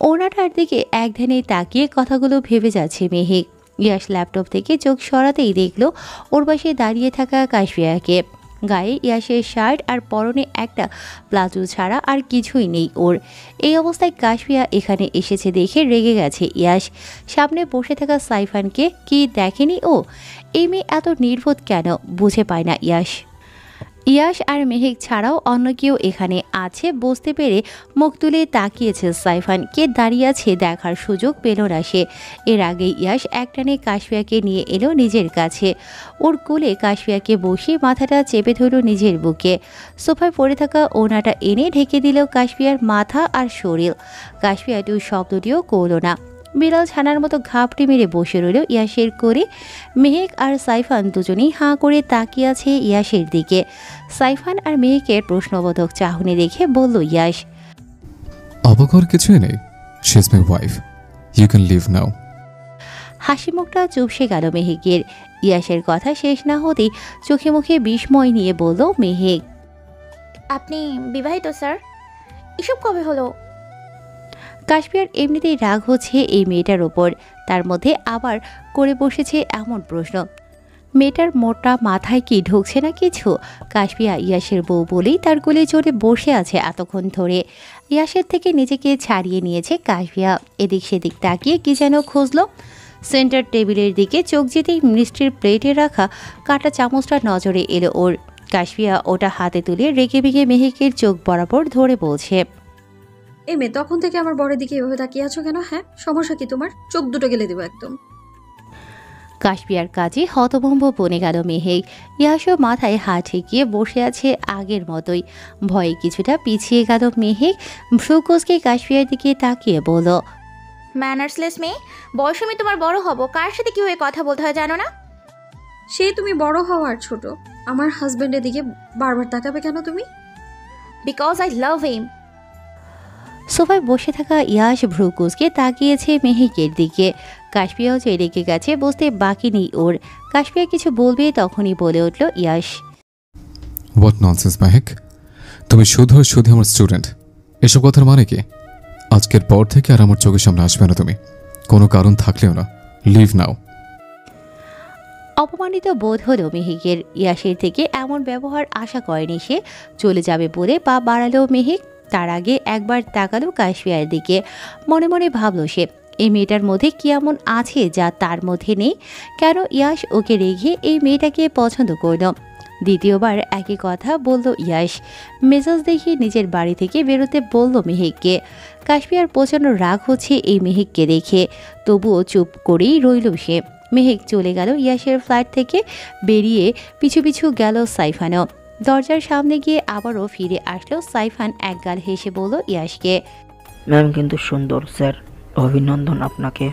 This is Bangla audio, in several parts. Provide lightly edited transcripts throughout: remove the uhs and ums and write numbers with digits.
ওনাটার দিকে এক ধ্যানে তাকিয়ে কথাগুলো ভেবে যাচ্ছে মেহেক। ইয়াশ ল্যাপটপ থেকে চোখ সরাতেই দেখলো ওর পাশে দাঁড়িয়ে থাকা কাশফিয়াকে। গায়ে ইয়াশের শার্ট আর পরনে একটা প্লাজো ছাড়া আর কিছুই নেই ওর। এই অবস্থায় কাশফিয়া এখানে এসেছে দেখে রেগে গেছে ইয়াশ। সামনে বসে থাকা সাইফানকে কি দেখেনি ও? এই মেয়ে এত নির্বোধ কেন বুঝে পায় না ইয়াশ। ইয়াশ আর মেহেক ছাড়াও অন্য কেউ এখানে আছে বুঝতে পেরে মুখ তুলে তাকিয়েছে সাইফান। কে দাঁড়িয়ে আছে দেখার সুযোগ পেল না সে। এর আগেই ইয়াশ একটানে কাশফিয়াকে নিয়ে এলো নিজের কাছে। ওর কোলে কাশফিয়াকে বসিয়ে মাথাটা চেপে ধরল নিজের বুকে। সোফায় পড়ে থাকা ওনাটা এনে ঢেকে দিল কাশফিয়ার মাথা আর শরীর। কাশফিয়া টু শব্দটিও করল না। বিড়াল ছানার মতো ঘাপটি মেরে বসে রইল ইয়াশের কোলে। মেহেক আর সাইফান দুজনেই হাঁ করে তাকিয়ে আছে ইয়াশের দিকে। সাইফান আর মেহেকের প্রশ্নবোধক চাহনি দেখে বলল ইয়াশ, অবাক হওয়ার কিছুই নেই। She is my wife, you can leave now. হাসি মুখটা চুপসে গেল মেহেকের। ইয়াশের কথা শেষ না হতেই চোখে মুখে বিস্ময় নিয়ে বলল মেহেক, আপনি বিবাহিত স্যার? এসব কবে হলো? কাশফিয়ার এমনিতেই রাগ হচ্ছে এই মেয়েটার ওপর, তার মধ্যে আবার করে বসেছে এমন প্রশ্ন। মেয়েটার মোটা মাথায় কি ঢুকছে না কিছু? কাশফিয়া ইয়াশের বউ বলেই তার কোলে চড়ে বসে আছে এতক্ষণ ধরে। ইয়াশের থেকে নিজেকে ছাড়িয়ে নিয়েছে কাশফিয়া। এদিক সেদিক তাকিয়ে কি যেন খুঁজলো। সেন্টার টেবিলের দিকে চোখ যেতেই মিষ্টির প্লেটে রাখা কাটা চামচটা নজরে এলো ওর। কাশফিয়া ওটা হাতে তুলে রেগে বেগে মেহেকের চোখ বরাবর ধরে বলছে, এই মেয়ে তখন থেকে আমার বরের দিকে এভাবে তাকিয়ে আছো কেন? হ্যাঁ, সমস্যা কি তোমার? চোখ দুটো গেলে দেবো একদম। কাশফিয়ার কাজে হতভম্ব বনে গেল মেহেক। ইয়াশও মাথায় হাত ঠেকিয়ে বসে আছে আগের মতোই। ভয়ে কিছুটা পিছিয়ে গেল মেহেক। ভ্রুকোসকে কাশফিয়ার দিকে তাকিয়ে বলল, ম্যানার্সলেস মেয়ে, বয়স আমি তোমার বড় হব, কার সাথে কি হয়ে কথা বলতে হয় জানো না? সে তুমি বড় হওয়ার ছোট, আমার হাজবেন্ডের দিকে বারবার তাকাবে কেন তুমি? বিকজ আই লাভ হিম। সোফায় বসে থাকা ইয়াশ ভ্রুকুসকে তাকিয়েছে মেহেকের দিকে। কাশফিয়াও যে রেগে গেছে বুঝতে বাকি নেই ওর। কাশফিয়া কিছু বলবে তখনই বলে উঠল ইয়াশ, হোয়াট ননসেন্স মেহেক, তুমি শুধু শুধু আমার স্টুডেন্ট। এসব কথার মানে কি? আজকের পর থেকে আর আমার চোখের সামনে আসবে না তুমি, কোনো কারণ থাকলেও না। লিভ নাও। অপমানিত বোধ হলো মেহেকের। ইয়াশের থেকে এমন ব্যবহার আশা করেনি সে। চলে যাবে বলে পা বাড়ালো মেহেক। তার আগে একবার তাকালো কাশফিয়ার দিকে। মনে মনে ভাবল সে, এই মেয়েটার মধ্যে কি এমন আছে যা তার মধ্যে নেই? কেন ইয়াশ ওকে রেখে এই মেয়েটাকে পছন্দ করল? দ্বিতীয়বার একই কথা বলল ইয়াশ। মেজাজ দেখিয়ে নিজের বাড়ি থেকে বেরোতে বলল মেহেককে। কাশফিয়ার প্রচণ্ড রাগ হচ্ছে এই মেহেককে দেখে, তবুও চুপ করেই রইল সে। মেহেক চলে গেল ইয়াশের ফ্ল্যাট থেকে। বেরিয়ে পিছু পিছু গেল সাইফানও। দরজার সামনে গিয়ে আবারও ফিরে আসলো সাইফান। একগাল হেসে বলল ইয়াশকে, ম্যাম কিন্তু সুন্দর স্যার, অভিনন্দন আপনাকে।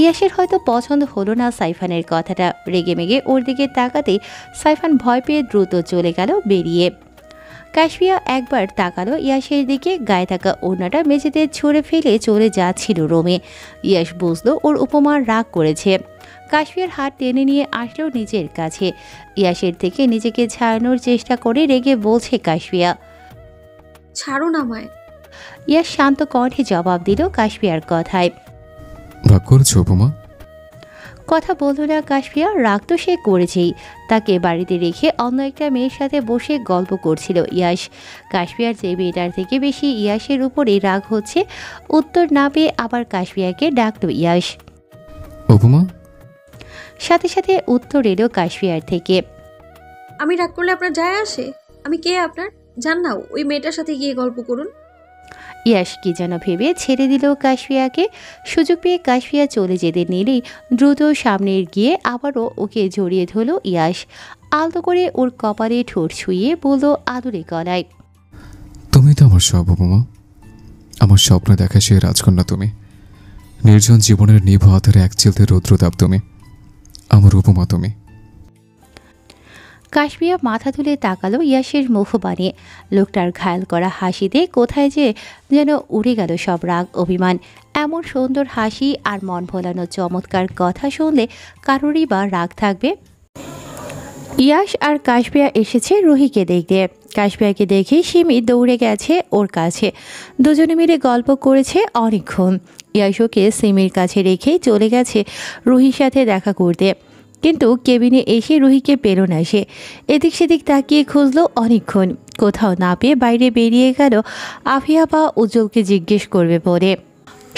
ইয়াশের হয়তো পছন্দ হলো না সাইফানের কথাটা। রেগে মেগে ওর দিকে তাকাতে সাইফান ভয় পেয়ে দ্রুত চলে গেল বেরিয়ে। কাশফিয়া একবার তাকালো ইয়াশের দিকে। গায়ে থাকা ওড়নাটা মেঝেতে ছুঁড়ে ফেলে চলে যাচ্ছিল রোমে। ইয়াশ বুঝলো ওর উপমার রাগ করেছে। কাশফিয়ার হাত টেনে নিয়ে আসলো নিজের কাছে। ইয়াশের থেকে নিজেকে ছাড়ানোর চেষ্টা করে রেগে বলছে কাশফিয়া, ছাড়ো না আমায়। ইয়াশ শান্ত কণ্ঠে জবাব দিল কাশফিয়ার কথায়। রাগ করেছো উপমা? কথা বলল না কাশফিয়া। রাগ তো সে করেছেই। তাকে বাড়িতে রেখে অন্য একটা মেয়ের সাথে বসে গল্প করছিল ইয়াশ। কাশফিয়ার যে মেয়েটার থেকে বেশি ইয়াশের উপরে রাগ হচ্ছে। উত্তর না পেয়ে আবার কাশফিয়াকে ডাকল ইয়াশ। উপমা? সাথে সাথে উত্তর এলো কাশফিয়ার থেকে, আমি রাগ করলে আপনার যায় আসে? আমি কে আপনার? জান না, ওই মেয়েটার সাথে গিয়ে গল্প করুন। ইয়াশ কি যেন ভেবে ছেড়ে দিল কাশফিয়াকে। সুযোগ পেয়ে কাশফিয়া চলে যেতে নিলেই দ্রুত সামনে গিয়ে আবারও ওকে জড়িয়ে ধরল ইয়াশ। আলতো করে ওর কপালে ঠোঁট ছুঁয়ে বলল আদুরে গলায়, তুমি তো আমার সব উপমা। আমার স্বপ্ন দেখা সে রাজকন্যা তুমি। নির্জন জীবনের নিভ হাতের এক চিলতে রৌদ্রতাপ তুমি। আমার উপমা তুমি। কাশফিয়া মাথা তুলে তাকালো ইয়াশের মুখপানে। লোকটার ঘায়াল করা হাসিতে কোথায় যে যেন উড়ে গেল সব রাগ অভিমান। এমন সুন্দর হাসি আর মন ভোলানো চমৎকার কথা শুনলে কারোরই বা রাগ থাকবে? ইয়াশ আর কাশবিয়া এসেছে রুহিকে দেখতে। কাশবিয়াকে দেখে সিমি দৌড়ে গেছে ওর কাছে। দুজনে মিলে গল্প করেছে অনেকক্ষণ। ইয়াশ ওকে সিমির কাছে রেখেই চলে গেছে রুহির সাথে দেখা করতে, কিন্তু কেবিনে এসে রুহিকে পেল না সে। এদিক সেদিক তাকিয়ে খুঁজলো অনেকক্ষণ, কোথাও না পেয়ে বাইরে বেরিয়ে গেল আফিয়া বা উজ্জ্বলকে জিজ্ঞেস করবে বলে।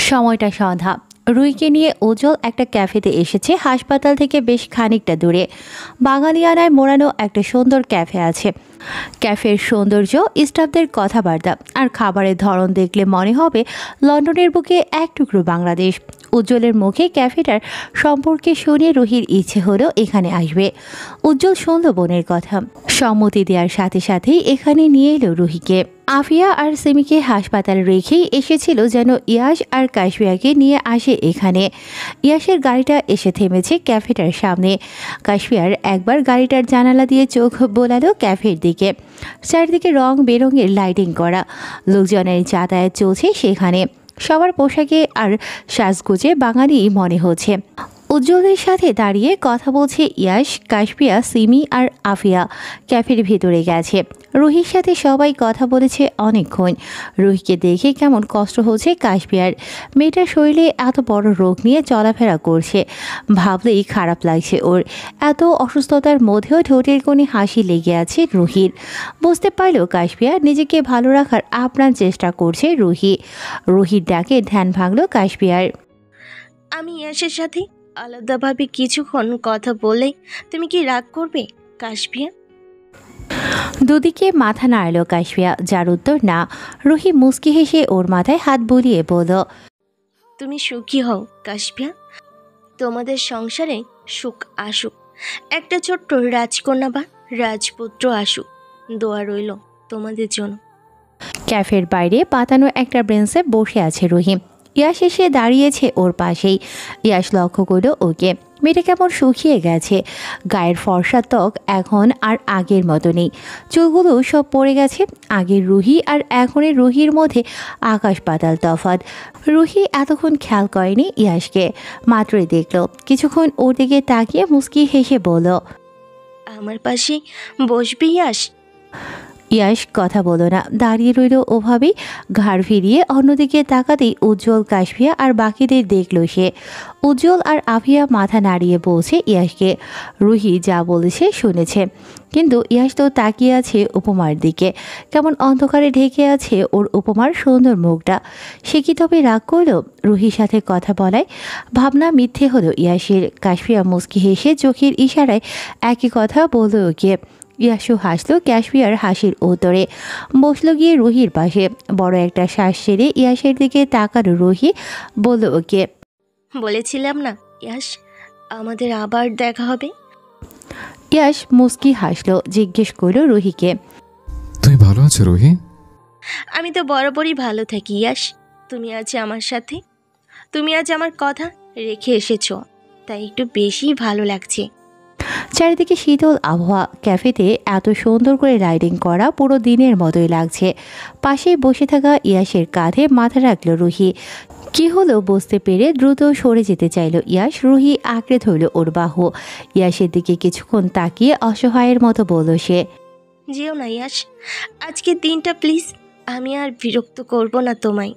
সময়টা সন্ধ্যা। রুহিকে নিয়ে উজ্জ্বল একটা ক্যাফেতে এসেছে হাসপাতাল থেকে বেশ খানিকটা দূরে। বাঙালিয়ানায় মোড়ানো একটা সুন্দর ক্যাফে আছে। ক্যাফের সৌন্দর্য, স্টাফদের কথাবার্তা আর খাবারের ধরন দেখলে মনে হবে লন্ডনের বুকে এক টুকরো বাংলাদেশ। উজ্জ্বলের মুখে ক্যাফেটার সম্পর্কে শুনে রুহির ইচ্ছে হলো এখানে আসবে। উজ্জ্বল শুনল বোনের কথা, সম্মতি দেওয়ার সাথে সাথেই এখানে নিয়ে এলো রুহিকে। আফিয়া আর সিমিকে হাসপাতালে রেখেই এসেছিল যেন ইয়াশ আর কাশবিয়াকে নিয়ে আসে এখানে। ইয়াশের গাড়িটা এসে থেমেছে ক্যাফেটার সামনে। কাশবিয়ার একবার গাড়িটার জানালা দিয়ে চোখ বোলালো ক্যাফের দিকে। চারিদিকে রং বেরঙের লাইটিং করা, লোকজনের যাতায়াত চলছে সেখানে। সবার পোশাকে আর সাজগোজে বাঙালি মনে হচ্ছে। উজ্জ্বলের সাথে দাঁড়িয়ে কথা বলছে ইয়াশ, কাশবিয়া, সিমি আর আফিয়া ক্যাফের ভিতরে গেছে। রুহির সাথে সবাই কথা বলেছে অনেকক্ষণ। রুহিকে দেখে কেমন কষ্ট হচ্ছে কাশবিয়ার। মেয়েটার শরীরে এত বড় রোগ নিয়ে চলাফেরা করছে, ভাবলেই খারাপ লাগছে ওর। এত অসুস্থতার মধ্যেও ঠোঁটের কোণে হাসি লেগে আছে রুহির। বুঝতে পারল কাশবিয়া নিজেকে ভালো রাখার আপ্রাণ চেষ্টা করছে রুহি। রুহির ডাকে ধ্যান ভাঙল কাশবিয়ার। আমি ইয়াশের সাথে আলাদাভাবে কিছুক্ষণ কথা বলে তুমি কি রাগ করবে কাশবিয়া? দুদিকে মাথা নাড়ল কাশবিয়া, যার উত্তর না। রুহি মুচকি হেসে ওর মাথায় হাত বুলিয়ে বলল, তুমি সুখী হও কাশবিয়া, তোমাদের সংসারে সুখ আসুক, একটা ছোট্ট রাজকন্যা বা রাজপুত্র আসুক, দোয়া রইল তোমাদের জন্য। ক্যাফের বাইরে পাতানো একটা বেঞ্চে বসে আছে রুহি। ইয়াশ এসে দাঁড়িয়েছে ওর পাশেই। ইয়াশ লক্ষ্য করল ওকে। মেয়েটা কেমন শুকিয়ে গেছে। গায়ের ফর্সা ত্বক এখন আর আগের মতো নেই। চুলগুলো সব পড়ে গেছে। আগের রুহি আর এখনের রুহির মধ্যে আকাশ পাতাল তফাৎ। রুহি এতক্ষণ খেয়াল করেনি ইয়াশকে, মাত্রই দেখল। কিছুক্ষণ ওর দিকে তাকিয়ে মুচকি হেসে বলল, আমার পাশে বসবি ইয়াশ? ইয়াশ কথা বলো না, দাঁড়িয়ে রইল ওভাবেই। ঘাড় ফিরিয়ে অন্যদিকে তাকাতেই উজ্জ্বল, কাশবিয়া আর বাকিদের দেখল সে। উজ্জ্বল আর আফিয়া মাথা নাড়িয়ে বলছে ইয়াশকে। রুহি যা বলেছে শুনেছে, কিন্তু ইয়াশ তো তাকিয়ে আছে উপমার দিকে। কেমন অন্ধকারে ঢেকে আছে ওর উপমার সুন্দর মুখটা। সে কি তবে রাগ করল রুহির সাথে কথা বলায়? ভাবনা মিথ্যে হলো ইয়াশের। কাশবিয়া মুচকি হেসে চোখের ইশারায় একই কথা বলল ওকে। ইয়াশু হাসলো কাশবিয়ার হাসির উত্তরে। বসলো গিয়ে রুহির পাশে। বড় একটা শ্বাস ছেড়ে ইয়াশের দিকে তাকালো রুহি, বলল ওকে, বলেছিলাম না ইয়াশ, আমাদের আবার দেখা হবে। ইয়াশ মুচকি হাসলো, জিজ্ঞেস করলো রুহিকে, তুমি ভালো আছো রুহি? আমি তো বরাবরই ভালো থাকি ইয়াশ, তুমি আজ আমার সাথে, তুমি আজ আমার কথা রেখে এসেছো, তাই একটু বেশি ভালো লাগছে। চারিদিকে শীতল আবহাওয়া। ক্যাফেতে এত সুন্দর করে লাইটিং করা, পুরো দিনের মতোই লাগছে। পাশেই বসে থাকা ইয়াশের কাঁধে মাথা রাখলো রুহি। কি হলো বুঝতে পেরে দ্রুত সরে যেতে চাইল ইয়াশ। রুহি আঁকড়ে ধরল ওর বাহু। ইয়াশের দিকে কিছুক্ষণ তাকিয়ে অসহায়ের মতো বলল সে, যেও না ইয়াশ, আজকের দিনটা প্লিজ, আমি আর বিরক্ত করব না তোমায়।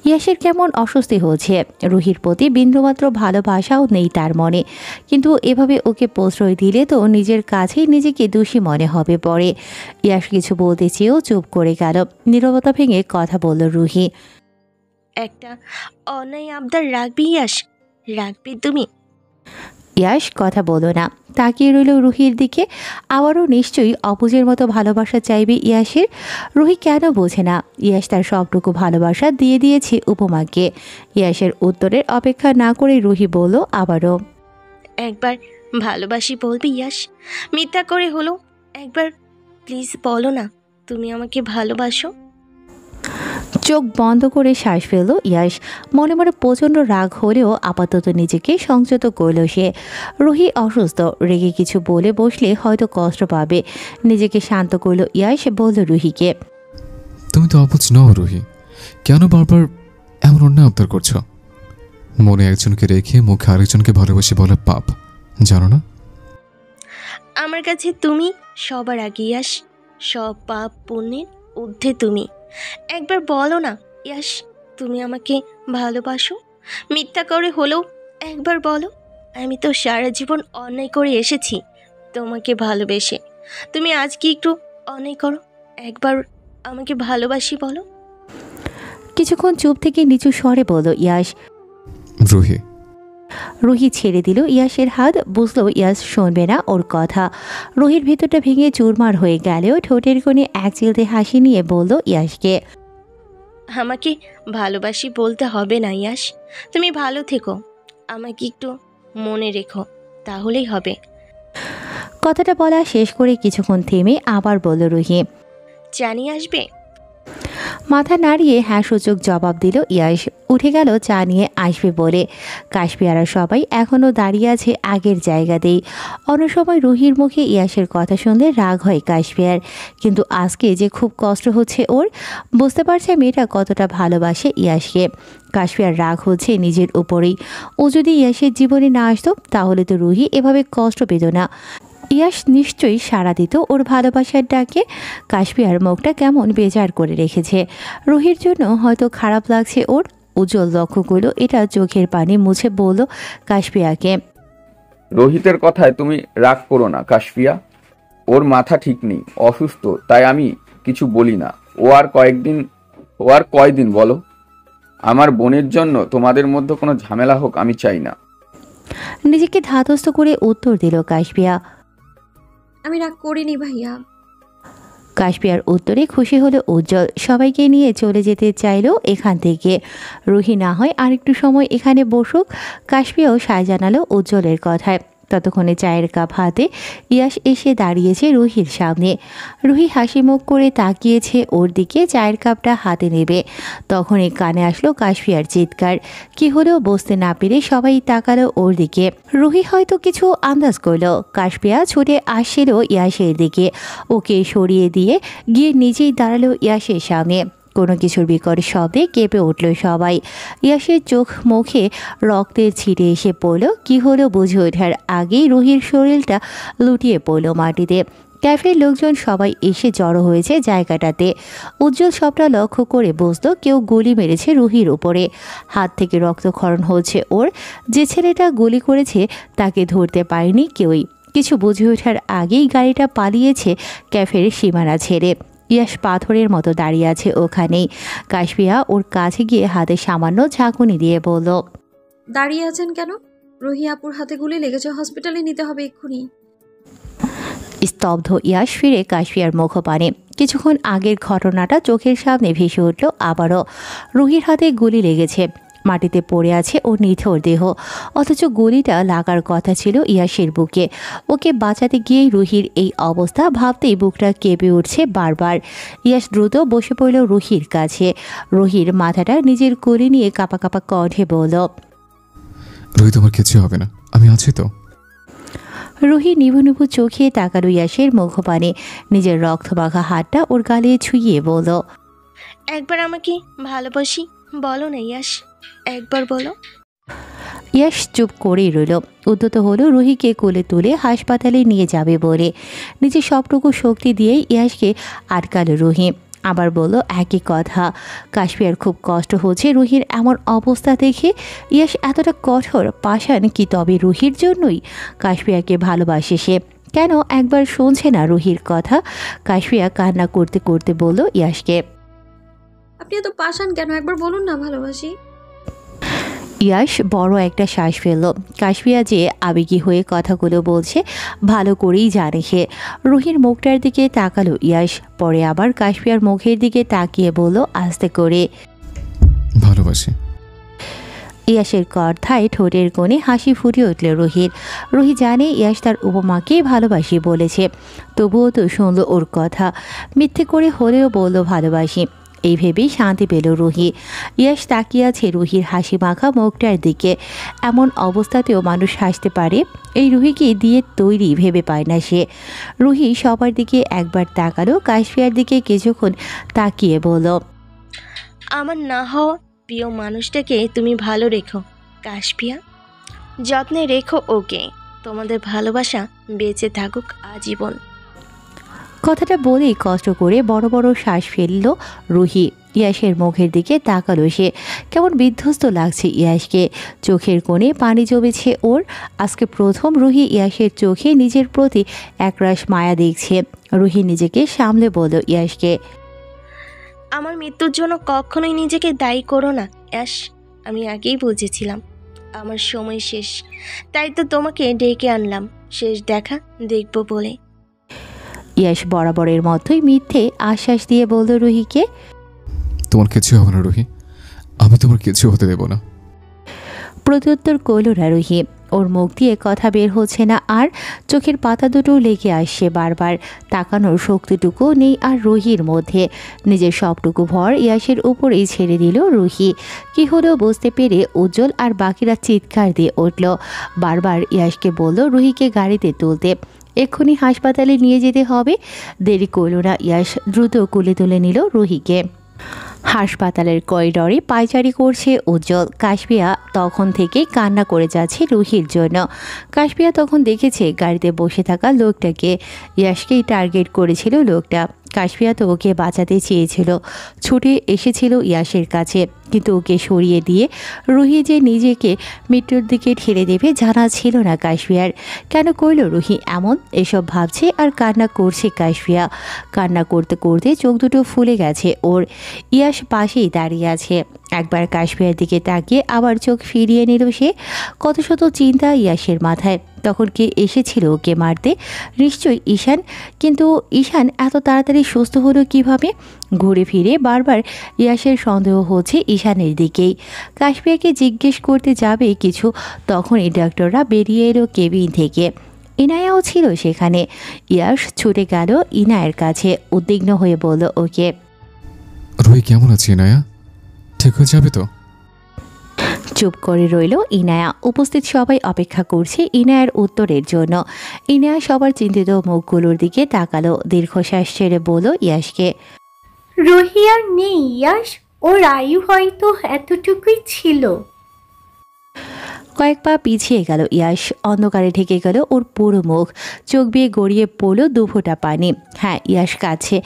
ইয়াশের কেমন অস্বস্তি হচ্ছে। রুহির প্রতি বিন্দুমাত্র ভালোবাসাও নেই তার মনে, কিন্তু এভাবে ওকে প্রশ্রয় দিলে তো নিজের কাছেই নিজেকে দোষী মনে হবে পরে। ইয়াশ কিছু বলতে চেয়েও চুপ করে গেল। নীরবতা ভেঙে কথা বলল রুহি, একটা অন্যায় আবদার রাখবি ইয়াশ, রাখবি তুমি? ইয়াশ কথা বলো না, তাকিয়ে রইল রুহির দিকে। আবারও নিশ্চয়ই অপুজের মতো ভালোবাসা চাইবে ইয়াশের। রুহি কেন বোঝে না? ইয়াশ তার সবটুকু ভালোবাসা দিয়ে দিয়েছে উপমাকে। ইয়াশের উত্তরের অপেক্ষা না করে রুহি বলল আবারও, একবার ভালোবাসি বলবি ইয়াশ? মিথ্যা করে হলো একবার প্লিজ বলো না তুমি আমাকে ভালোবাসো। চোখ বন্ধ করে শ্বাস ফেলল ইয়াশ। মনে মনে প্রচণ্ড রাগ হলেও আপাতত নিজেকে সংযত করল সে। রুহি অসুস্থ, রেগে কিছু বলে বসলে হয়তো কষ্ট পাবে। নিজেকে শান্ত করল ইয়াশ, বলল রুহিকে, তুমি তো অবুঝ নও রুহি, কেন বারবার এমন অন্যায় আবদার করছো? মনে একজনকে রেখে মুখে আরেকজনকে ভালোবাসি বলা পাপ, জানো না? আমার কাছে তুমি সবার আগে ইয়াশ। সব পাপ পুণ্যের ঊর্ধ্বে তুমি। একবার বলো না ইয়াশ, তুমি আমাকে ভালোবাসো? মিথ্যা করে হলেও একবার বলো। আমি তো সারা জীবন অন্যায় করে এসেছি তোমাকে ভালোবেসে। তুমি আজকে একটু অন্যায় করো, একবার আমাকে ভালোবাসি বলো। কিছুক্ষণ চুপ থেকে নিচু স্বরে বলল ইয়াশ। রুহি, রুহি ছেড়ে দিল ইয়াশের হাত, বুঝলো ইয়াশ শুনবে না ওর কথা। রুহির ভেতরটা ভেঙে চুরমার হয়ে গেলেও ঠোঁটের কোণে এক চিলতে হাসি নিয়ে বলল ইয়াশকে, আমাকে ভালোবাসি বলতে হবে না ইয়াশ। তুমি ভালো থেকো, আমাকে একটু মনে রেখো, তাহলেই হবে। কথাটা বলা শেষ করে কিছুক্ষণ থেমে আবার বলল রুহি। জানি আসবে। মাথা নাড়িয়ে হ্যাঁ সূচক জবাব দিল ইয়াশ। উঠে গেল চা নিয়ে আসবে বলে। কাশপিয়ারা সবাই এখনও দাঁড়িয়ে আছে আগের জায়গাতেই। অন্য সময় রুহির মুখে ইয়াশের কথা শুনলে রাগ হয় কাশপিয়ার, কিন্তু আজকে যে খুব কষ্ট হচ্ছে ওর। বুঝতে পারছে মেয়েটা কতটা ভালোবাসে ইয়াশকে। কাশপিয়ার রাগ হচ্ছে নিজের উপরেই। ও যদি ইয়াশের জীবনে না আসতো তাহলে তো রুহি এভাবে কষ্ট পেত না। ইয়াশ নিশ্চয়ই সাড়া দিত ওর ভালোবাসার ডাকে। কাশপিয়ার মুখটা কেমন বেজার করে রেখেছে। রুহির জন্য হয়তো খারাপ লাগছে ওর। উজ্জ্বল লক্ষ্য করলো এটা, চোখের পানি মুছে বলল কাশপিয়াকে, রোহিতের কথায় তুমি রাগ করো না কাশফিয়া। ওর মাথা ঠিক নেই, অসুস্থ, তাই আমি কিছু বলি না। ও আর কয়দিন বলো? আমার বোনের জন্য তোমাদের মধ্যে কোনো ঝামেলা হোক আমি চাই না। নিজেকে ধাতস্থ করে উত্তর দিল কাশপিয়া। আমি রাগ করিনি ভাইয়া। কাশপিয়ার উত্তরে খুশি হলো উজ্জ্বল। সবাইকে নিয়ে চলে যেতে চাইলো এখান থেকে। রুহি না হয় আরেকটু সময় এখানে বসুক। কাশপিয়াও সায় জানালো উজ্জ্বলের কথায়। ততক্ষণে চায়ের কাপ হাতে ইয়াশ এসে দাঁড়িয়েছে রুহির সামনে। রুহি হাসি মুখ করে তাকিয়েছে ওর দিকে, চায়ের কাপটা হাতে নেবে। তখনই কানে আসলো কাশপিয়ার চিৎকার। কি হলেও বুঝতে না পেরে সবাই তাকালো ওর দিকে। রুহি হয়তো কিছু আন্দাজ করলো। কাশপিয়া ছুটে আসছিল ইয়াশের দিকে, ওকে সরিয়ে দিয়ে গিয়ে নিজেই দাঁড়ালো ইয়াশের সামনে। কোনো কিছুর বিকট শব্দে কেঁপে উঠল সবাই। ইয়াশের চোখ মুখে রক্তের ছিটে এসে পড়ল। কি হলো বুঝে ওঠার আগেই রুহির শরীরটা লুটিয়ে পড়ল মাটিতে। ক্যাফের লোকজন সবাই এসে জড়ো হয়েছে জায়গাটাতে। উজ্জ্বল সবটা লক্ষ্য করে বুঝলো কেউ গুলি মেরেছে রুহির উপরে। হাত থেকে রক্তক্ষরণ হচ্ছে ওর। যে ছেলেটা গুলি করেছে তাকে ধরতে পারেনি কেউই। কিছু বুঝে ওঠার আগেই গাড়িটা পালিয়েছে ক্যাফের সীমানা ছেড়ে। ইয়াশ পাথরের মতো দাঁড়িয়ে আছে ওখানেই। কাশপিয়া ওর কাছে গিয়ে হাতে সামান্য ঝাঁকুনি দিয়ে বলল, দাঁড়িয়ে আছেন কেন? রুহি আপুর হাতে গুলি লেগেছে, হসপিটালে নিতে হবে এক্ষুনি। স্তব্ধ ইয়াশ ফিরে কাশপিয়ার মুখপানে। কিছুক্ষণ আগের ঘটনাটা চোখের সামনে ভেসে উঠল আবারও। রুহির হাতে গুলি লেগেছে, মাটিতে পড়ে আছে ও নিথর দেহ, অথচ গুলিটা লাগার কথা ছিল ইয়াশের বুকে। ওকে বাঁচাতে গিয়েই রুহির এই অবস্থা। ভাবতেই বুকটা কেঁপে উঠছে বারবার। ইয়াশ দ্রুত বসে পড়ল রুহির কাছে। রুহির মাথাটা নিজের কোলে নিয়ে কাঁপা কাঁপা কণ্ঠে বলল, রুহি তোমার কিছু হবে না, আমি আছি তো। রুহি নিভু নিভু চোখে তাকালো ইয়াশের মুখপানে। নিজের রক্তমাখা হাতটা ওর গালে ছুঁয়ে বলল, একবার আমাকে ভালোবাসি বলো না ইয়াশ, একবার বলো। ইয়াশ চুপ করেই রইল। উদ্যত হলো রুহিকে কোলে তুলে হাসপাতালে নিয়ে যাবে বলে। নিজের সবটুকু শক্তি দিয়েই ইয়াশকে আটকালো রুহি। আবার বলল একই কথা। কাশপিয়ার খুব কষ্ট হচ্ছে রুহির এমন অবস্থা দেখে। ইয়াশ এতটা কঠোর পাষাণ কি তবে রুহির জন্যই? কাশপিয়াকে ভালোবাসে সে, কেন একবার শুনছে না রুহির কথা? কাশপিয়া কান্না করতে করতে বলল ইয়াশকে, আপনি এত পাষাণ কেন? একবার বলুন না ভালোবাসি। ইয়াশ বড় একটা শ্বাস ফেলল। কাশপিয়া যে আবেগী হয়ে কথাগুলো বলছে ভালো করেই জানে সে। রুহির মুখটার দিকে তাকালো ইয়াশ, পরে আবার কাশপিয়ার মুখের দিকে তাকিয়ে বলল আস্তে করে, ভালোবাসি। ইয়াশের কথায় ঠোঁটের কোণে হাসি ফুটে উঠল রুহির। রুহি জানে ইয়াশ তার উপমাকেই ভালোবাসি বলেছে, তবুও তো শুনল ওর কথা। মিথ্যে করে হলেও বলল ভালোবাসি। এই ভেবেই শান্তি পেল রুহি। ইয়াশ তাকিয়ে আছে রুহির হাসি মাখা মুখটার দিকে। এমন অবস্থাতেও মানুষ হাসতে পারে, এই রুহিকে দিয়ে তৈরি ভেবে পায় না সে। রুহি সবার দিকে একবার তাকালো, কাশপিয়ার দিকে কিছুক্ষণ তাকিয়ে বলল, আমার না হওয়া প্রিয় মানুষটাকে তুমি ভালো রেখো কাশপিয়া, যত্নে রেখো ওকে। তোমাদের ভালোবাসা বেঁচে থাকুক আজীবন। কথাটা বলেই কষ্ট করে বড় বড় শ্বাস ফেলল রুহি। ইয়াসের মুখের দিকে তাকালো সে। কেমন বিধ্বস্ত লাগছে ইয়াসকে। চোখের কোণে পানি জমেছে ওর। আজকে প্রথম রুহি ইয়াসের চোখে নিজের প্রতি একরাশ মায়া দেখছে। রুহি নিজেকে সামলে বলল ইয়াসকে, আমার মৃত্যুর জন্য কখনোই নিজেকে দায়ী করো না অ্যাশ। আমি আগেই বুঝেছিলাম আমার সময় শেষ, তাই তো তোমাকে ডেকে আনলাম শেষ দেখা দেখব বলে। ইয়াস বরাবরের মতোই মিথ্যে আশ্বাস দিয়ে বলল রুহিকে, তোমার কিছু হবে না রুহি, আমি তোমার কিছু হতে দেব না। প্রত্যুত্তর করল না রুহি। ওর মুখ দিয়ে কথা বের হচ্ছে না, আর চোখের পাতা দুটো লেগে আসছে বারবার। তাকানোর শক্তিটুকু নেই আর রুহির মধ্যে। নিজের সবটুকু ভর ইয়াসের উপরেই ছেড়ে দিল রুহি। কি হলো বুঝতে পেরে উজ্জ্বল আর বাকিরা চিৎকার দিয়ে উঠল। বারবার ইয়াসকে বলল রুহিকে গাড়িতে তুলতে, এক্ষুনি হাসপাতালে নিয়ে যেতে হবে। দেরি করল না ইয়াস, দ্রুত কোলে তুলে নিল রুহিকে। হাসপাতালের করিডরে পায়চারি করছে উজ্জ্বল। কাশপিয়া তখন থেকেই কান্না করে যাচ্ছে রুহির জন্য। কাশপিয়া তখন দেখেছে গাড়িতে বসে থাকা লোকটাকে। ইয়াসকেই টার্গেট করেছিল লোকটা। কাশপিয়া তো ওকে বাঁচাতে চেয়েছিল, ছুটে এসেছিল ইয়াসের কাছে, কিন্তু ওকে সরিয়ে দিয়ে রুহি যে নিজেকে মৃত্যুর দিকে ঠেলে দেবে জানা ছিল না কাশপিয়ার। কেন করল রুহি এমন? এসব ভাবছে আর কান্না করছে কাশপিয়া। কান্না করতে করতে চোখ দুটো ফুলে গেছে ওর। ইয়াস পাশেই দাঁড়িয়ে আছে। একবার কাশপিয়ার দিকে তাকিয়ে আবার চোখ ফিরিয়ে নিল সে। কত শত চিন্তা ইয়াসের মাথায়। তখন কে এসেছিল ওকে মারতে? নিশ্চয়ই ঈশান। কিন্তু ঈশান এত তাড়াতাড়ি সুস্থ হলো কিভাবে? ঘুরে ফিরে বারবার ইয়াসের সন্দেহ হচ্ছে ঈশানের দিকেই। কাশপিয়াকে জিজ্ঞেস করতে যাবে কিছু, তখনই ডাক্তাররা বেরিয়ে এলো কেবিন থেকে। ইনায়াও ছিল সেখানে। ইয়াস ছুটে গেল ইনায়ের কাছে, উদ্বিগ্ন হয়ে বলল ওকে, রুহি কেমন আছে ইনায়া? ঠিক হয়ে যাবে তো? চুপ করে রইল ইনায়া। উপস্থিত সবাই অপেক্ষা করছে ইনায়ার উত্তরের জন্য। ইনায়া সবার চিন্তিত মুখগুলোর দিকে তাকালো, দীর্ঘশ্বাস ছেড়ে বলল ইয়াসকে, রুহি আর নেই ইয়াস, ওর আয়ু হয়তো এতটুকুই ছিল। কয়েক পা পিছিয়ে গেল ইয়াস। অন্ধকারে ঢেকে গেল ওর পুরো মুখ। চোখ বেয়ে গড়িয়ে পড়ল দুফোঁটা পানি। হ্যাঁ, ইয়াস কাছে।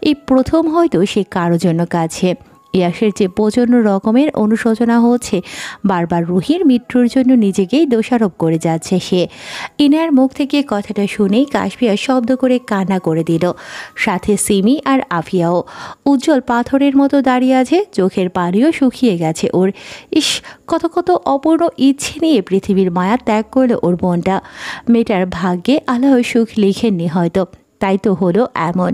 এই প্রথম হয়তো সে কারো জন্য কাছে। ইয়াসের যে প্রচণ্ড রকমের অনুশোচনা হচ্ছে। বারবার রুহির মৃত্যুর জন্য নিজেকেই দোষারোপ করে যাচ্ছে সে। ইনার মুখ থেকে কথাটা শুনেই কাশপিয়া শব্দ করে কান্না করে দিল, সাথে সিমি আর আফিয়াও। উজ্জ্বল পাথরের মতো দাঁড়িয়ে আছে, চোখের পানিও শুকিয়ে গেছে ওর। ইস, কত কত অপূর্ণ ইচ্ছে নিয়ে পৃথিবীর মায়া ত্যাগ করলো ওর মনটা। মেয়েটার ভাগ্যে আল্লাহ সুখ লিখেননি হয়তো, তাই তো হলো এমন।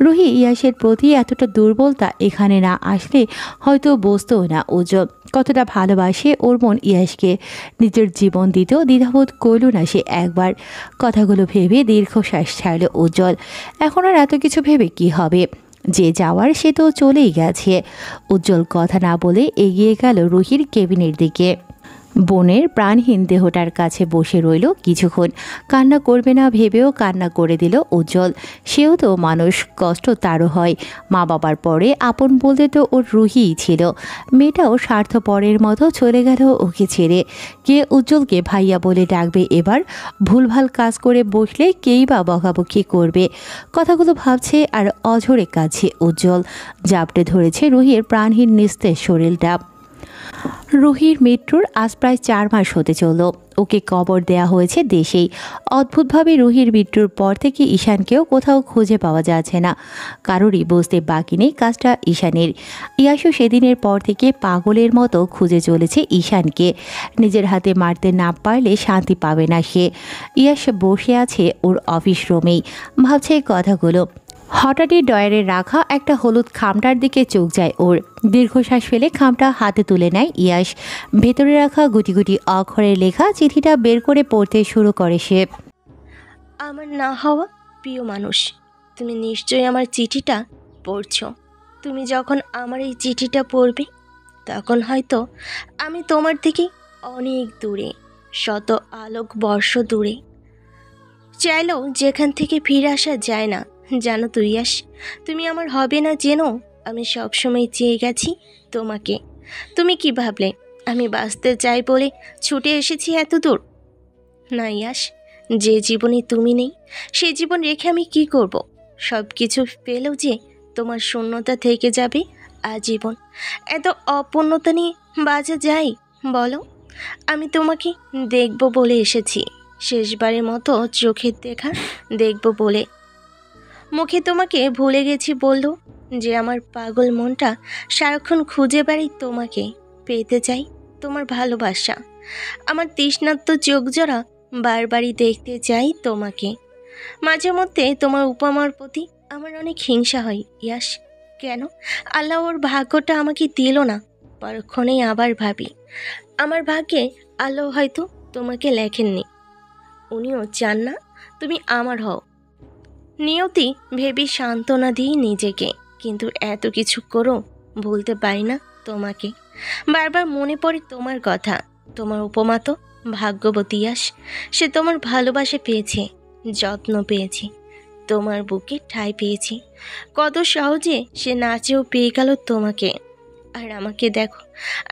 রুহি ইয়াসের প্রতি এতটা দুর্বলতা এখানে না আসলে হয়তো বুঝতো না উজ্জ্বল কতটা ভালোবাসে ওর মন ইয়াসকে। নিজের জীবন দিতেও দ্বিধাবোধ করল না সে একবার। কথাগুলো ভেবে দীর্ঘশ্বাস ছাড়ল উজ্জ্বল। এখন আর এত কিছু ভেবে কি হবে? যে যাওয়ার সে তো চলেই গেছে। উজ্জ্বল কথা না বলে এগিয়ে গেল রুহির কেবিনের দিকে। বোনের প্রাণহীন দেহটার কাছে বসে রইল কিছুক্ষণ। কান্না করবে না ভেবেও কান্না করে দিল উজ্জ্বল। সেও তো মানুষ, কষ্ট তারও হয়। মা বাবার পরে আপন বলতে তো ওর রুহিই ছিল। মেয়েটাও স্বার্থপরের মতো চলে গেল ওকে ছেড়ে। কে উজ্জ্বলকে ভাইয়া বলে ডাকবে এবার? ভুলভাল কাজ করে বসলে কেই বা বকাবকি করবে? কথাগুলো ভাবছে আর অঝরে কাছে উজ্জ্বল। জাপটে ধরেছে রুহির প্রাণহীন নিস্তেজ শরীরটা। রুহির মৃত্যুর আজ প্রায় 4 মাস হতে চলল। ওকে কবর দেয়া হয়েছে দেশেই। অদ্ভুতভাবে রুহির মৃত্যুর পর থেকে ঈশানকেও কোথাও খুঁজে পাওয়া যাচ্ছে না। কারোরই বুঝতে বাকি নেই কাজটা ঈশানের। ইয়াসও সেদিনের পর থেকে পাগলের মতো খুঁজে চলেছে ঈশানকে। নিজের হাতে মারতে না পারলে শান্তি পাবে না সে। ইয়াস বসে আছে ওর অফিস রুমেই, ভাবছে কথাগুলো। হঠাৎই ডয়ারে রাখা একটা হলুদ খামটার দিকে চোখ যায় ওর। দীর্ঘশ্বাস ফেলে খামটা হাতে তুলে নেয় ইয়াস। ভেতরে রাখা গুটি গুটি অক্ষরে লেখা চিঠিটা বের করে পড়তে শুরু করে সে। আমার না হওয়া প্রিয় মানুষ, তুমি নিশ্চয়ই আমার চিঠিটা পড়ছ। তুমি যখন আমার এই চিঠিটা পড়বে তখন হয়তো আমি তোমার থেকে অনেক দূরে, শত আলোক বর্ষ দূরে। চাইলেও যেখান থেকে ফিরে আসা যায় না, জানো তো ইয়াস, তুমি আমার হবে না জেনো আমি সবসময় চেয়ে গেছি তোমাকে। তুমি কি ভাবলে আমি বাঁচতে চাই বলে ছুটে এসেছি এত দূর? না ইয়াস, যে জীবনে তুমি নেই সেই জীবন রেখে আমি কি করব? সব কিছু পেলেও যে তোমার শূন্যতা থেকে যাবে আজীবন। এত অপূর্ণতা নিয়ে বাজা যায় বলো? আমি তোমাকে দেখব বলে এসেছি, শেষবারের মতো চোখের দেখা দেখব বলে। মুখে তোমাকে ভুলে গেছি বললো যে আমার পাগল মনটা সারাক্ষণ খুঁজে বেড়াই তোমাকে, পেতে চাই তোমার ভালোবাসা। আমার তৃষ্ণার্ত চোখ জোড়া বারবারই দেখতে চাই তোমাকে। মাঝে মধ্যে তোমার উপমার প্রতি আমার অনেক হিংসা হয় ইয়াস। কেন আল্লাহ ওর ভাগ্যটা আমাকে দিল না? পরক্ষণেই আবার ভাবি আমার ভাগ্যে আল্লাহ হয়তো তোমাকে লেখেননি, উনিও চান না তুমি আমার হও। নিয়তি ভেবে সান্ত্বনা দিই নিজেকে, কিন্তু এত কিছু করো ভুলতে পারি না তোমাকে। বারবার মনে পড়ে তোমার কথা। তোমার উপমা তো ভাগ্যবতী ইয়াস, সে তোমার ভালোবাসা পেয়েছে, যত্ন পেয়েছে, তোমার বুকে ঠাঁই পেয়েছি। কত সহজে সে নাচেও পেয়ে গেল তোমাকে। আর আমাকে দেখো,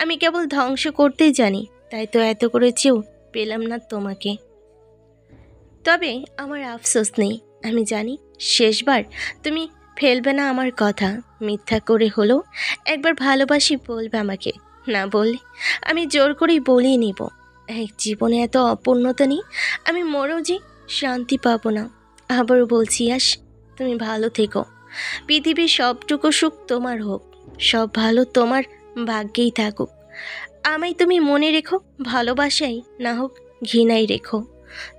আমি কেবল ধ্বংস করতেই জানি, তাই তো এত করেছেও পেলাম না তোমাকে। তবে আমার আফসোস নেই, আমি জানি শেষবার তুমি ফেলবে না আমার কথা। মিথ্যা করে হলেও একবার ভালোবাসি বলবে আমাকে, না বললে আমি জোর করেই বলিয়ে নিব। এক জীবনে এত অপূর্ণতা নেই, আমি মরেও যে শান্তি পাবো না। আবারও বলছি ইয়াস, তুমি ভালো থেকো। পৃথিবীর সবটুকু সুখ তোমার হোক, সব ভালো তোমার ভাগ্যেই থাকুক। আমায় তুমি মনে রেখো, ভালোবাসাই না হোক ঘৃণাই রেখো,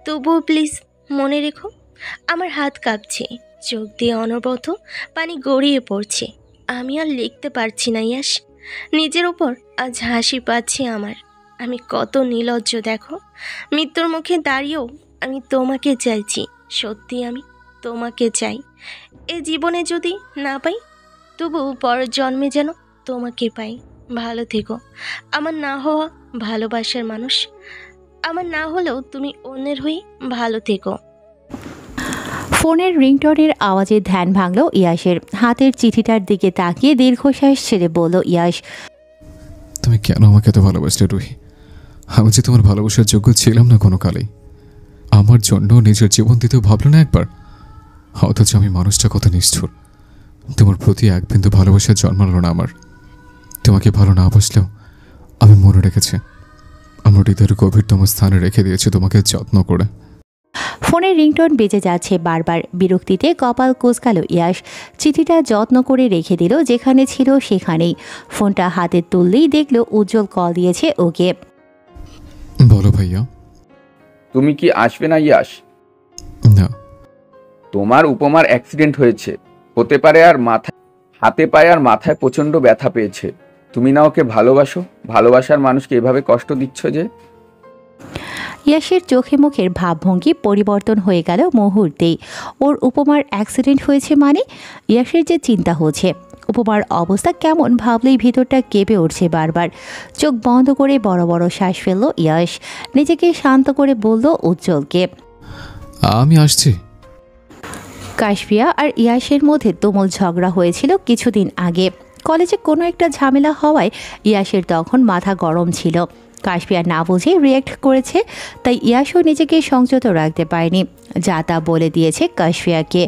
তবুও প্লিজ মনে রেখো। আমার হাত কাঁপছে, চোখ দিয়ে অনবরত পানি গড়িয়ে পড়ছে। আমি আর লিখতে পারছি না ইয়াস, নিজের ওপর আজ হাসি পাচ্ছে আমার। আমি কত নির্লজ্জ দেখো, মৃত্যুর মুখে দাঁড়িয়েও আমি তোমাকে চাইছি। সত্যি আমি তোমাকে চাই। এ জীবনে যদি না পাই, তবু পরের জন্মে যেন তোমাকে পাই। ভালো থেকো আমার না হওয়া ভালোবাসার মানুষ। আমার না হলেও তুমি অন্যের হয়ে ভালো থেকো। ফোনের রিংটনের আওয়াজে ধ্যান ভাঙল ইয়াসের। হাতের চিঠিটার দিকে তাকিয়ে দীর্ঘশ্বাস ছেড়ে বলল ইয়াস, তুমি কেন আমাকে এত ভালোবাসলে রুহি? আমি যে তোমার ভালোবাসার যোগ্য ছিলাম না কোনো কালেই। আমার জন্য নিজের জীবন দিতেও ভাবলো না একবার। অথচ আমি মানুষটা কত নিষ্ঠুর। তোমার প্রতি এক বিন্দু ভালোবাসা জন্মালো না আমার। তোমাকে ভালো না বাসলেও আমি মনে রেখেছি, আমার হৃদয়ের গভীরতম স্থানে রেখে দিয়েছি তোমাকে যত্ন করে। ফোনের রিংটন বেজে যাচ্ছে বারবার। বিরক্তিতে কপাল কুঁচকাল ইয়াস। চিঠিটা যত্ন করে রেখে দিল যেখানে ছিল সেখানেই। ফোনটা হাতে তুললেই দেখল উজ্জ্বল কল দিয়েছে ওকে। বলো ভাইয়া। তুমি কি আসবে না ইয়াস? না। তোমার উপমার অ্যাক্সিডেন্ট হয়েছে, হতে পারে আর হাতে পায়ে আর মাথায় প্রচণ্ড ব্যথা পেয়েছে। তুমি না ওকে ভালোবাসো? ভালোবাসার মানুষকে এভাবে কষ্ট দিচ্ছ যে? ইয়াসের চোখে মুখের ভাবভঙ্গি পরিবর্তন হয়ে গেল মুহূর্তেই। ওর উপমার অ্যাক্সিডেন্ট হয়েছে মানে? ইয়াসের যে চিন্তা হচ্ছে, উপমার অবস্থা কেমন ভাবলেই ভিতরটা কেঁপে উঠছে বারবার। চোখ বন্ধ করে বড় বড় শ্বাস ফেলল ইয়াস। নিজেকে শান্ত করে বলল উজ্জ্বলকে, আমি আসছি। কাশফিয়া আর ইয়াসের মধ্যে তুমুল ঝগড়া হয়েছিল কিছুদিন আগে। কলেজে কোনো একটা ঝামেলা হওয়ায় ইয়াসের তখন মাথা গরম ছিল। কাশফিয়া না বুঝে রিয়্যাক্ট করেছে, তাই ইয়াসও নিজেকে সংযত রাখতে পারেনি, যা তা বলে দিয়েছে কাশফিয়াকে।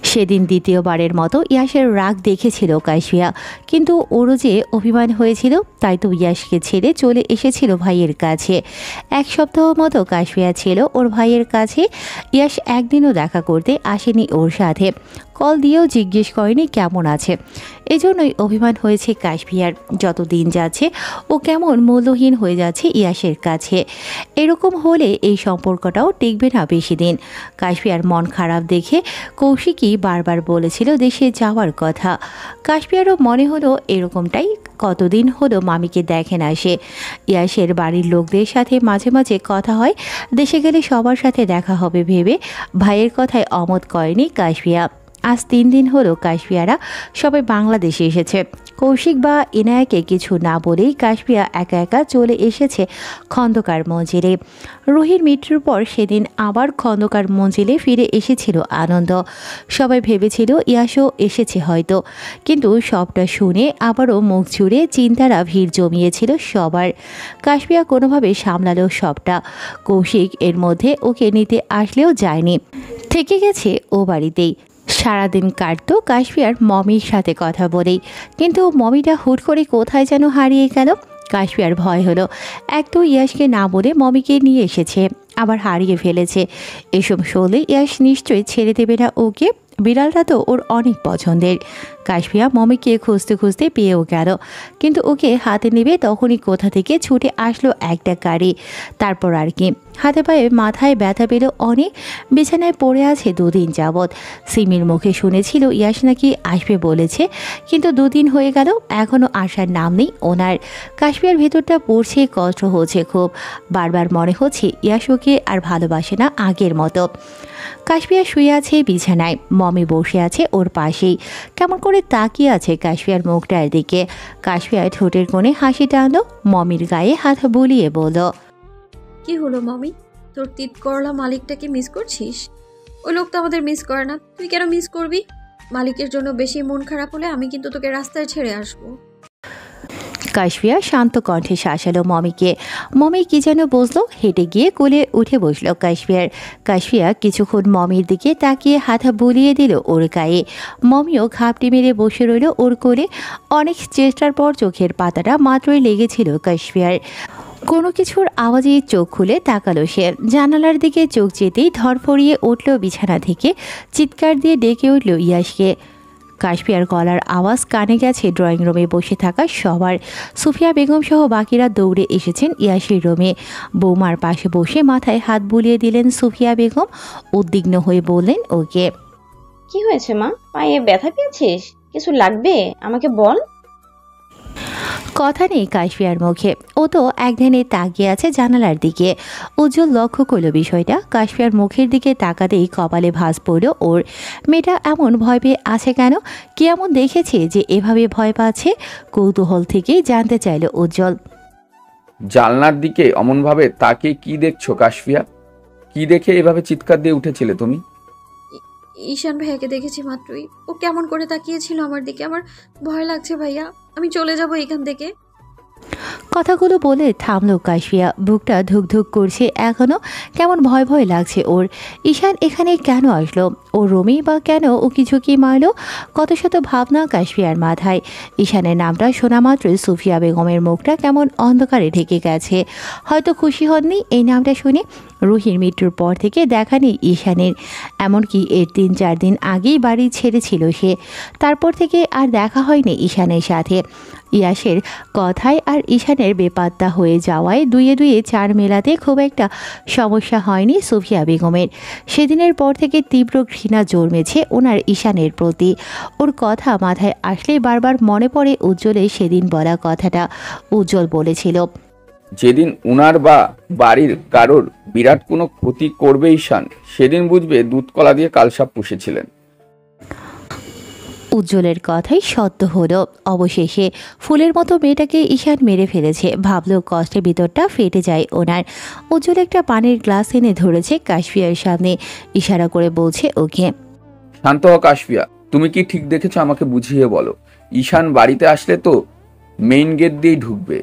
সেদিন দ্বিতীয়বারের মতো ইয়াসের রাগ দেখেছিল কাশফিয়া, কিন্তু ওরও যে অভিমান হয়েছিল, তাই তো ইয়াসকে ছেড়ে চলে এসেছিল ভাইয়ের কাছে। এক সপ্তাহ মতো কাশফিয়া ছিল ওর ভাইয়ের কাছে। ইয়াস একদিনও দেখা করতে আসেনি ওর সাথে, কল দিয়েও জিজ্ঞেস করেনি কেমন আছে। এজন্যই অভিমান হয়েছে কাশফিয়ার। যত দিন যাচ্ছে ও কেমন মূল্যহীন হয়ে যাচ্ছে ইয়াসের কাছে। এরকম হলে এই সম্পর্কটাও টিকবে না বেশি দিন। কাশফিয়ার মন খারাপ দেখে কৌশিকী বারবার বলেছিল দেশে যাওয়ার কথা। কাশফিয়ারও মনে হলো এরকমটাই। কতদিন হলো মামিকে দেখে না সে। ইয়াসের বাড়ির লোকদের সাথে মাঝে মাঝে কথা হয়, দেশে গেলে সবার সাথে দেখা হবে ভেবে ভাইয়ের কথায় অমত করেনি কাশফিয়া। আজ 3 দিন হলো কাশফিয়ারা সবাই বাংলাদেশে এসেছে। কৌশিক বা ইনায়াকে কিছু না বলেই কাশফিয়া একা একা চলে এসেছে খন্দকার মঞ্জিলে। রুহির মৃত্যুর পর সেদিন আবার খন্দকার মঞ্জিলে ফিরে এসেছিল আনন্দ। সবাই ভেবেছিল ইয়াসও এসেছে হয়তো, কিন্তু সবটা শুনে আবারও মুখ জুড়ে চিন্তারা ভিড় জমিয়েছিল সবার। কাশফিয়া কোনোভাবে সামলালো সবটা। কৌশিক এর মধ্যে ওকে নিতে আসলেও যায়নি, থেকে গেছে ও বাড়িতেই। সারাদিন কাটতো কাশফিয়ার মমির সাথে কথা বলেই, কিন্তু মমিটা হুট করে কোথায় যেন হারিয়ে গেল। কাশফিয়ার ভয় হলো, এক তো ইয়াসকে না বলে মমিকে নিয়ে এসেছে, আবার হারিয়ে ফেলেছে। এসব শুনলে ইয়াস নিশ্চয়ই ছেড়ে দেবে না ওকে। বিড়ালটা তো ওর অনেক পছন্দের। কাশফিয়া মমিকে খুঁজতে খুঁজতে পেয়েও গেল, কিন্তু ওকে হাতে নেবে তখনই কোথা থেকে ছুটে আসলো একটা গাড়ি। তারপর আর কি, হাতে পায়ে মাথায় ব্যথা পেল অনেক, বিছানায় পড়ে আছে 2 দিন যাবৎ। সিমির মুখে শুনেছিল ইয়াস নাকি আসবে বলেছে, কিন্তু 2 দিন হয়ে গেল এখনও আসার নাম নেই ওনার। কাশফিয়ার ভেতরটা পড়ছে, কষ্ট হচ্ছে খুব। বারবার মনে হচ্ছে ইয়াস ওকে আর ভালোবাসে না আগের মতো। কাশফিয়া শুয়ে আছে বিছানায়, মমি বসে আছে ওর পাশেই, কেমন করে তাকিয়ে আছে কাশফিয়ার মুখটার দিকে। কাশফিয়া ঠোঁটের কোণে হাসি টানলো, মমির গায়ে হাত বুলিয়ে বলল, কি হলো মমি, তোর তিত করলা মালিকটাকে মিস করছিস? ওই লোক তো আমাদের মিস করে না, তুই কেন মিস করবি? মালিকের জন্য বেশি মন খারাপ হলে আমি কিন্তু তোকে রাস্তায় ছেড়ে আসবো। কাশফিয়া শান্ত কণ্ঠে শাসালো মমিকে। মমি কি যেন বুঝলো, হেঁটে গিয়ে কোলে উঠে বসলো কাশফিয়ার। কাশফিয়া কিছুক্ষণ মমির দিকে তাকিয়ে হাত বুলিয়ে দিল ওর গায়ে। মমিও ঘাপটি মেরে বসে রইল ওর কোলে। অনেক চেষ্টার পর চোখের পাতাটা মাত্রই লেগেছিল কাশফিয়ার। কোনো কিছুর আওয়াজে চোখ খুলে তাকালো সে। জানালার দিকে চোখ যেতেই ধরফড়িয়ে উঠল বিছানা থেকে, চিৎকার দিয়ে ডেকে উঠল ইয়াসকে। কাশফিয়ার গলার আওয়াজ কানে গেছে ড্রয়িং রুমে বসে থাকা সবার। সুফিয়া বেগম সহ বাকিরা দৌড়ে এসেছেন ইয়াসের রুমে। বৌমার পাশে বসে মাথায় হাত বুলিয়ে দিলেন সুফিয়া বেগম। উদ্বিগ্ন হয়ে বললেন ওকে, কি হয়েছে মা, পায়ে ব্যথা পেয়েছিস? কিছু লাগবে আমাকে বল। কথা নেই কাশফিয়ার মুখে, ও তো একধানে তাকিয়ে আছে জানালার দিকে। উজ্জ্বল লক্ষ্য করল বিষয়টা। কাশফিয়ার মুখের দিকে তাকাতেই কপালে ভাঁজ পড়ল ওর। মেয়েটা এমন ভয় পেয়ে আছে কেন? কি এমন দেখেছে যে এভাবে ভয় পাচ্ছে? কৌতূহল থেকেই জানতে চাইল উজ্জ্বল। জানলার দিকে অমনভাবে তাকিয়ে কি দেখছো কাশফিয়া? কি দেখে এভাবে চিৎকার দিয়ে উঠেছিলে তুমি? ঈশান ভাইয়াকে দেখেছি মাত্রই, ও কেমন করে তাকিয়েছিল আমার দিকে। আমার ভয় লাগছে ভাইয়া, আমি চলে যাব এখান থেকে। কথাগুলো বলে থামলো কাশফিয়া। বুকটা ধুকধুক করছে এখনো, কেমন ভয় ভয় লাগছে ওর। ঈশান এখানে কেন আসলো? ও রুমেই বা কেন ও কিছু কি মারলো? কত শত ভাবনা কাশফিয়ার মাথায়। ঈশানের নামটা শোনা মাত্রই সুফিয়া বেগমের মুখটা কেমন অন্ধকারে ঢেকে গেছে। হয়তো খুশি হননি এই নামটা শুনে। রুহির মৃত্যুর পর থেকে দেখা নেই ঈশানের, এমনকি এর 3-4 দিন আগেই বাড়ি ছেড়েছিল সে। তারপর থেকে আর দেখা হয়নি ঈশানের সাথে। ইয়াসের কথায় আর ঈশানের বেপাত্তা হয়ে যাওয়ায় দুয়ে দুয়ে 4 মেলাতে খুব একটা সমস্যা হয়নি সুফিয়া বেগমের। সেদিনের পর থেকে তীব্র ঘৃণা জন্মেছে ওনার ঈশানের প্রতি। ওর কথা মাথায় আসলে বারবার মনে পড়ে উজ্জ্বলের সেদিন বলা কথাটা। উজ্জ্বল বলেছিল, যেদিন উনার বা বাড়ির কারোর বিরাট কোনো ক্ষতি করবে ঈশান, সেদিন বুঝবে দুধ কলা দিয়ে কালসাপ পুষেছিলেন। উজ্জ্বলের কথাই সত্য হলো। অবশেষে ফুলের মতো মেয়েটাকে ঈশান মেরে ফেলেছে ভাবলো, কষ্টে ভিতরটা ফেটে যায় ওনার। উজ্জ্বল একটা পানির গ্লাস এনে ধরেছে কাশফিয়ার সামনে, ইশারা করে বলছে ওকে, শান্ত হ কাশফিয়া, তুমি কি ঠিক দেখেছো আমাকে বুঝিয়ে বলো। ঈশান বাড়িতে আসলে তো মেইন গেট দিয়েই ঢুকবে।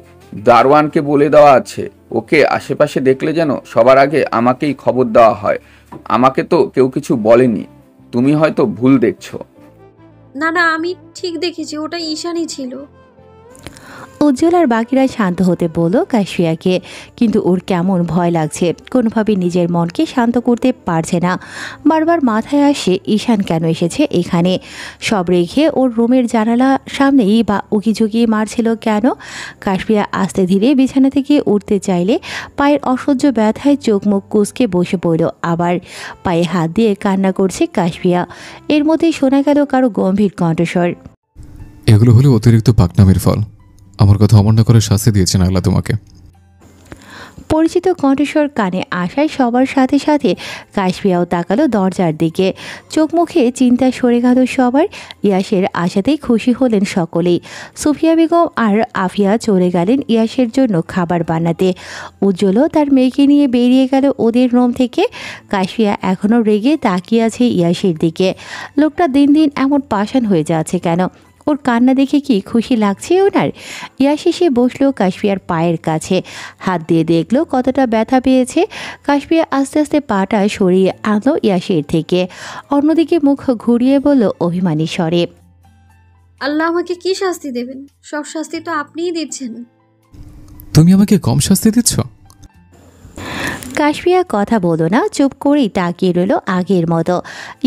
দারোয়ানকে বলে দেওয়া আছে ওকে আশেপাশে দেখলে যেন সবার আগে আমাকেই খবর দেওয়া হয়। আমাকে তো কেউ কিছু বলেনি, তুমি হয়তো ভুল দেখছো। না না, আমি ঠিক দেখেছি, ওটা ঈশানই ছিল। উজ্জ্বল আর বাকিরা শান্ত হতে বলল কাশফিয়াকে, কিন্তু ওর কেমন ভয় লাগছে। কোনোভাবে নিজের মনকে শান্ত করতে পারছে না। বারবার মাথায় আসে ঈশান কেন এসেছে এখানে। সব রেখে ওর রুমের জানালা সামনেই বা উকিঝুঁকি মারছিল কেন। কাশফিয়া আস্তে ধীরে বিছানা থেকে উঠতে চাইলে পায়ের অসহ্য ব্যথায় চোখ মুখ কুঁচকে বসে পড়ল। আবার পায়ে হাত দিয়ে কান্না করছে কাশফিয়া। এর মধ্যেই শোনা গেল কারো গম্ভীর কণ্ঠস্বর, এগুলো হলো অতিরিক্ত পাকনামের ফল। আমার কথা অমান্য করে শাস্তি দিয়েছেন আল্লাহ তোমাকে। পরিচিত কণ্ঠস্বর কানে আসায় সবার সাথে সাথে কাশফিয়াও তাকালো দরজার দিকে। চোখ মুখে চিন্তা সরে গেল সবার। ইয়াসের আশাতেই খুশি হলেন সকলেই। সুফিয়া বেগম আর আফিয়া চলে গেলেন ইয়াসের জন্য খাবার বানাতে। উজ্জ্বলও তার মেয়েকে নিয়ে বেরিয়ে গেল ওদের রুম থেকে। কাশফিয়া এখনও রেগে তাকিয়ে আছে ইয়াসের দিকে। লোকটা দিন দিন এমন পাষাণ হয়ে যাচ্ছে কেন? ওর কান্না দেখে কি খুশি লাগছে ওনার? ইয়াস এসে বসলো কাশফিয়ার পায়ের কাছে, হাত দিয়ে দেখলো কতটা ব্যথা পেয়েছে। কাশফিয়া আস্তে আস্তে পাটা সরিয়ে আনলো ইয়াসের থেকে। অন্যদিকে মুখ ঘুরিয়ে বলল অভিমানী স্বরে, আল্লাহ আমাকে কি শাস্তি দেবেন? সব শাস্তি তো আপনিই দিচ্ছেন। তুমি আমাকে কম শাস্তি দিচ্ছ? কাশফিয়া কথা বলো না, চুপ করেই তাকিয়ে রইল আগের মতো।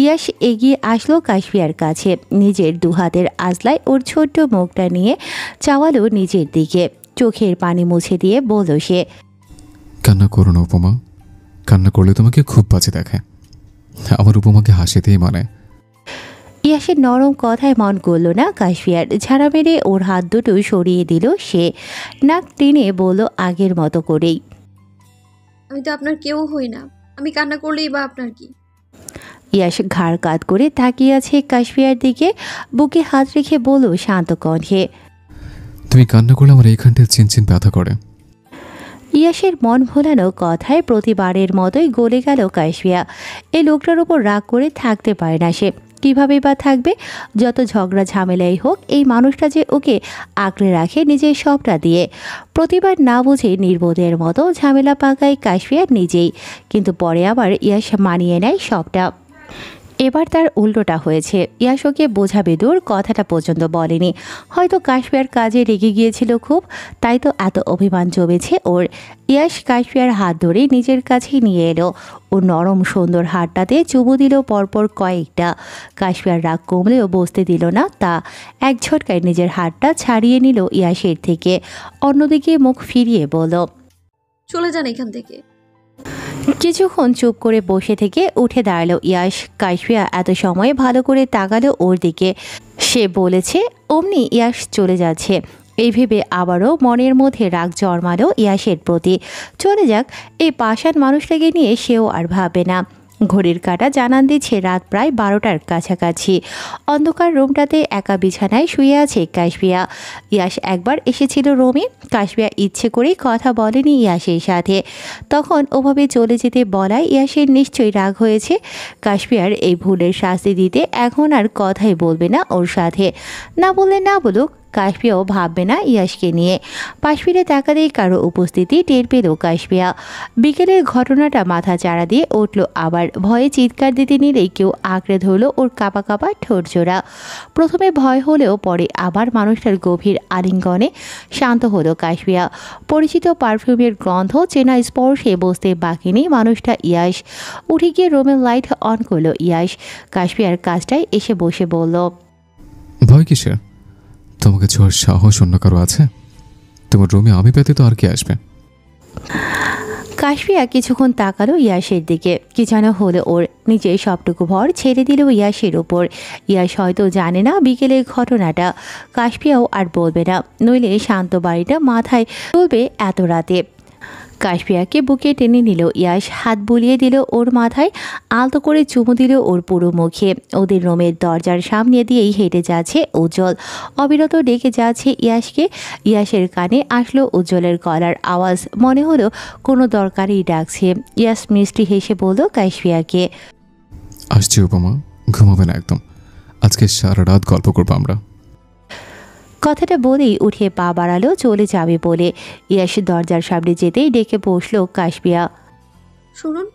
ইয়াস এগিয়ে আসলো কাশফিয়ার কাছে, নিজের দুহাতের আজলায় ওর ছোট্ট মুখটা নিয়ে চাওয়ালো নিজের দিকে। চোখের পানি মুছে দিয়ে বলল সে, কান্না করো না উপমা, কান্না করলে তোমাকে খুব বাজে দেখায়। আমার উপমাকে হাসিতেই মানে। ইয়াসের নরম কথায় মন করল না কাশফিয়ার। ঝাড়া মেরে ওর হাত দুটো সরিয়ে দিল সে। নাক টেনে বলল আগের মতো করেই, আমি তো আপনার কেউ হই না, আমি কান্না করলেই বা আপনার কি? ইয়াস ঘাড় কাত করে তাকিয়ে আছে কাশফিয়ার দিকে। বুকে হাত রেখে বলল শান্ত কণ্ঠে, তুমি কান্না করলে আমার এইখানটা চিনচিন ব্যথা করে। ইয়াসের মন ভোলানো কথায় প্রতিবারের মতোই গলে গেল কাশফিয়া। এই লোকটার উপর রাগ করে থাকতে পারে না সে। কীভাবে বা থাকবে? যত ঝগড়া ঝামেলাই হোক, এই মানুষটা যে ওকে আঁকড়ে রাখে নিজের সবটা দিয়ে। প্রতিবার না বুঝে নির্বোধের মতো ঝামেলা পাকায় কাশফিয়া নিজেই, কিন্তু পরে আবার ইয়াস মানিয়ে নেয় সবটা। এবার তার উল্টোটা হয়েছে। ইয়াস ওকে বোঝাবে দূর, কথাটা পর্যন্ত বলেনি। হয়তো কাশফিয়ার কাজে রেগে গিয়েছিল খুব, তাই তো এত অভিমান জমেছে ওর। ইয়াস কাশফিয়ার হাত ধরে নিজের কাছেই নিয়ে এলো। ওর নরম সুন্দর হাতটাতে চুমু দিল পরপর কয়েকটা। কাশফিয়ার রাগ কমলেও বসতে দিল না তা। এক ঝটকায় নিজের হাতটা ছাড়িয়ে নিল ইয়াসের থেকে। অন্যদিকে মুখ ফিরিয়ে বলল, চলে যান এখান থেকে। কিছুক্ষণ চুপ করে বসে থেকে উঠে দাঁড়ালো ইয়াস। কাশফিয়া এত সময় ভালো করে তাকালো ওর দিকে। সে বলেছে অমনি ইয়াস চলে যাচ্ছে। এই ভেবে আবারও মনের মধ্যে রাগ জন্মালো ইয়াসের প্রতি। চলে যাক, এই পাষাণ মানুষটাকে নিয়ে সেও আর ভাবে না। ঘড়ির কাঁটা জানান দিচ্ছে রাত প্রায় 12টার কাছাকাছি। অন্ধকার রুমটাতে একা বিছানায় শুয়ে আছে কাশফিয়া। ইয়াস একবার এসেছিল রুমে। কাশফিয়া ইচ্ছে করেই কথা বলেনি ইয়াসের সাথে। তখন ওভাবে চলে যেতে বলায় ইয়াসের নিশ্চয়ই রাগ হয়েছে। কাশফিয়ার এই ভুলের শাস্তি দিতে এখন আর কথাই বলবে না ওর সাথে। না বললে না বলুক, কাশফিয়াও ভাববে না ইয়াসকে নিয়ে। পাশ ফিরে তাকাতেই কারো উপস্থিতি টের পেল কাশফিয়া। বিকেলের ঘটনাটা মাথা চাড়া দিয়ে উঠল আবার। ভয়ে চিৎকার দিতে নিলেই কেউ আঁকড়ে ধরল ওর কাঁপা কাঁপা ঠোঁটজোড়া। প্রথমে ভয় হলেও পরে আবার মানুষটার গভীর আলিঙ্গনে শান্ত হলো কাশফিয়া। পরিচিত পারফিউমের গন্ধ চেনা স্পর্শে বসতে বাকি নেই মানুষটা ইয়াস। উঠে গিয়ে রুমের লাইট অন করলো ইয়াস। কাশফিয়ার কাজটায় এসে বসে বলল, ভয় কিসের? তোমাকে ছোঁয়ার সাহস অন্য কারো আছে? তোমার রুমে আমি পেতে তো আর কে আসবে? কাশফিয়া কিছুক্ষণ তাকালো ইয়াসের দিকে। কি যেন হলো ওর। নিজের সবটুকু ভর ছেড়ে দিল ইয়াসের ওপর। ইয়াস হয়তো জানে না বিকেলের ঘটনাটা। কাশফিয়াও আর বলবে না, নইলে শান্ত বাড়িটা মাথায় তুলবে এত রাতে। কাশফিয়াকে বুকে টেনে নিল ইয়াস। হাত বুলিয়ে দিল ওর মাথায়, আলতো করে চুমু দিল ওর পুরো মুখে। ওদের রুমের দরজার সামনে দিয়েই হেঁটে যাচ্ছে উজ্জ্বল। অবিরত ডেকে যাচ্ছে ইয়াসকে। ইয়াসের কানে আসলো উজ্জ্বলের গলার আওয়াজ। মনে হলো কোনো দরকারেই ডাকছে। ইয়াস মিষ্টি হেসে বলল কাশফিয়াকে, আসছি উপমা, ঘুমাবে না একদম। আজকে সারা রাত গল্প করবো আমরা। কথাটা বলেই উঠে পা বাড়ালো চলে যাবে বলে। ইয়াস দরজার সামনে যেতেই ডেকে বসলো কাশফিয়া। শুনুন।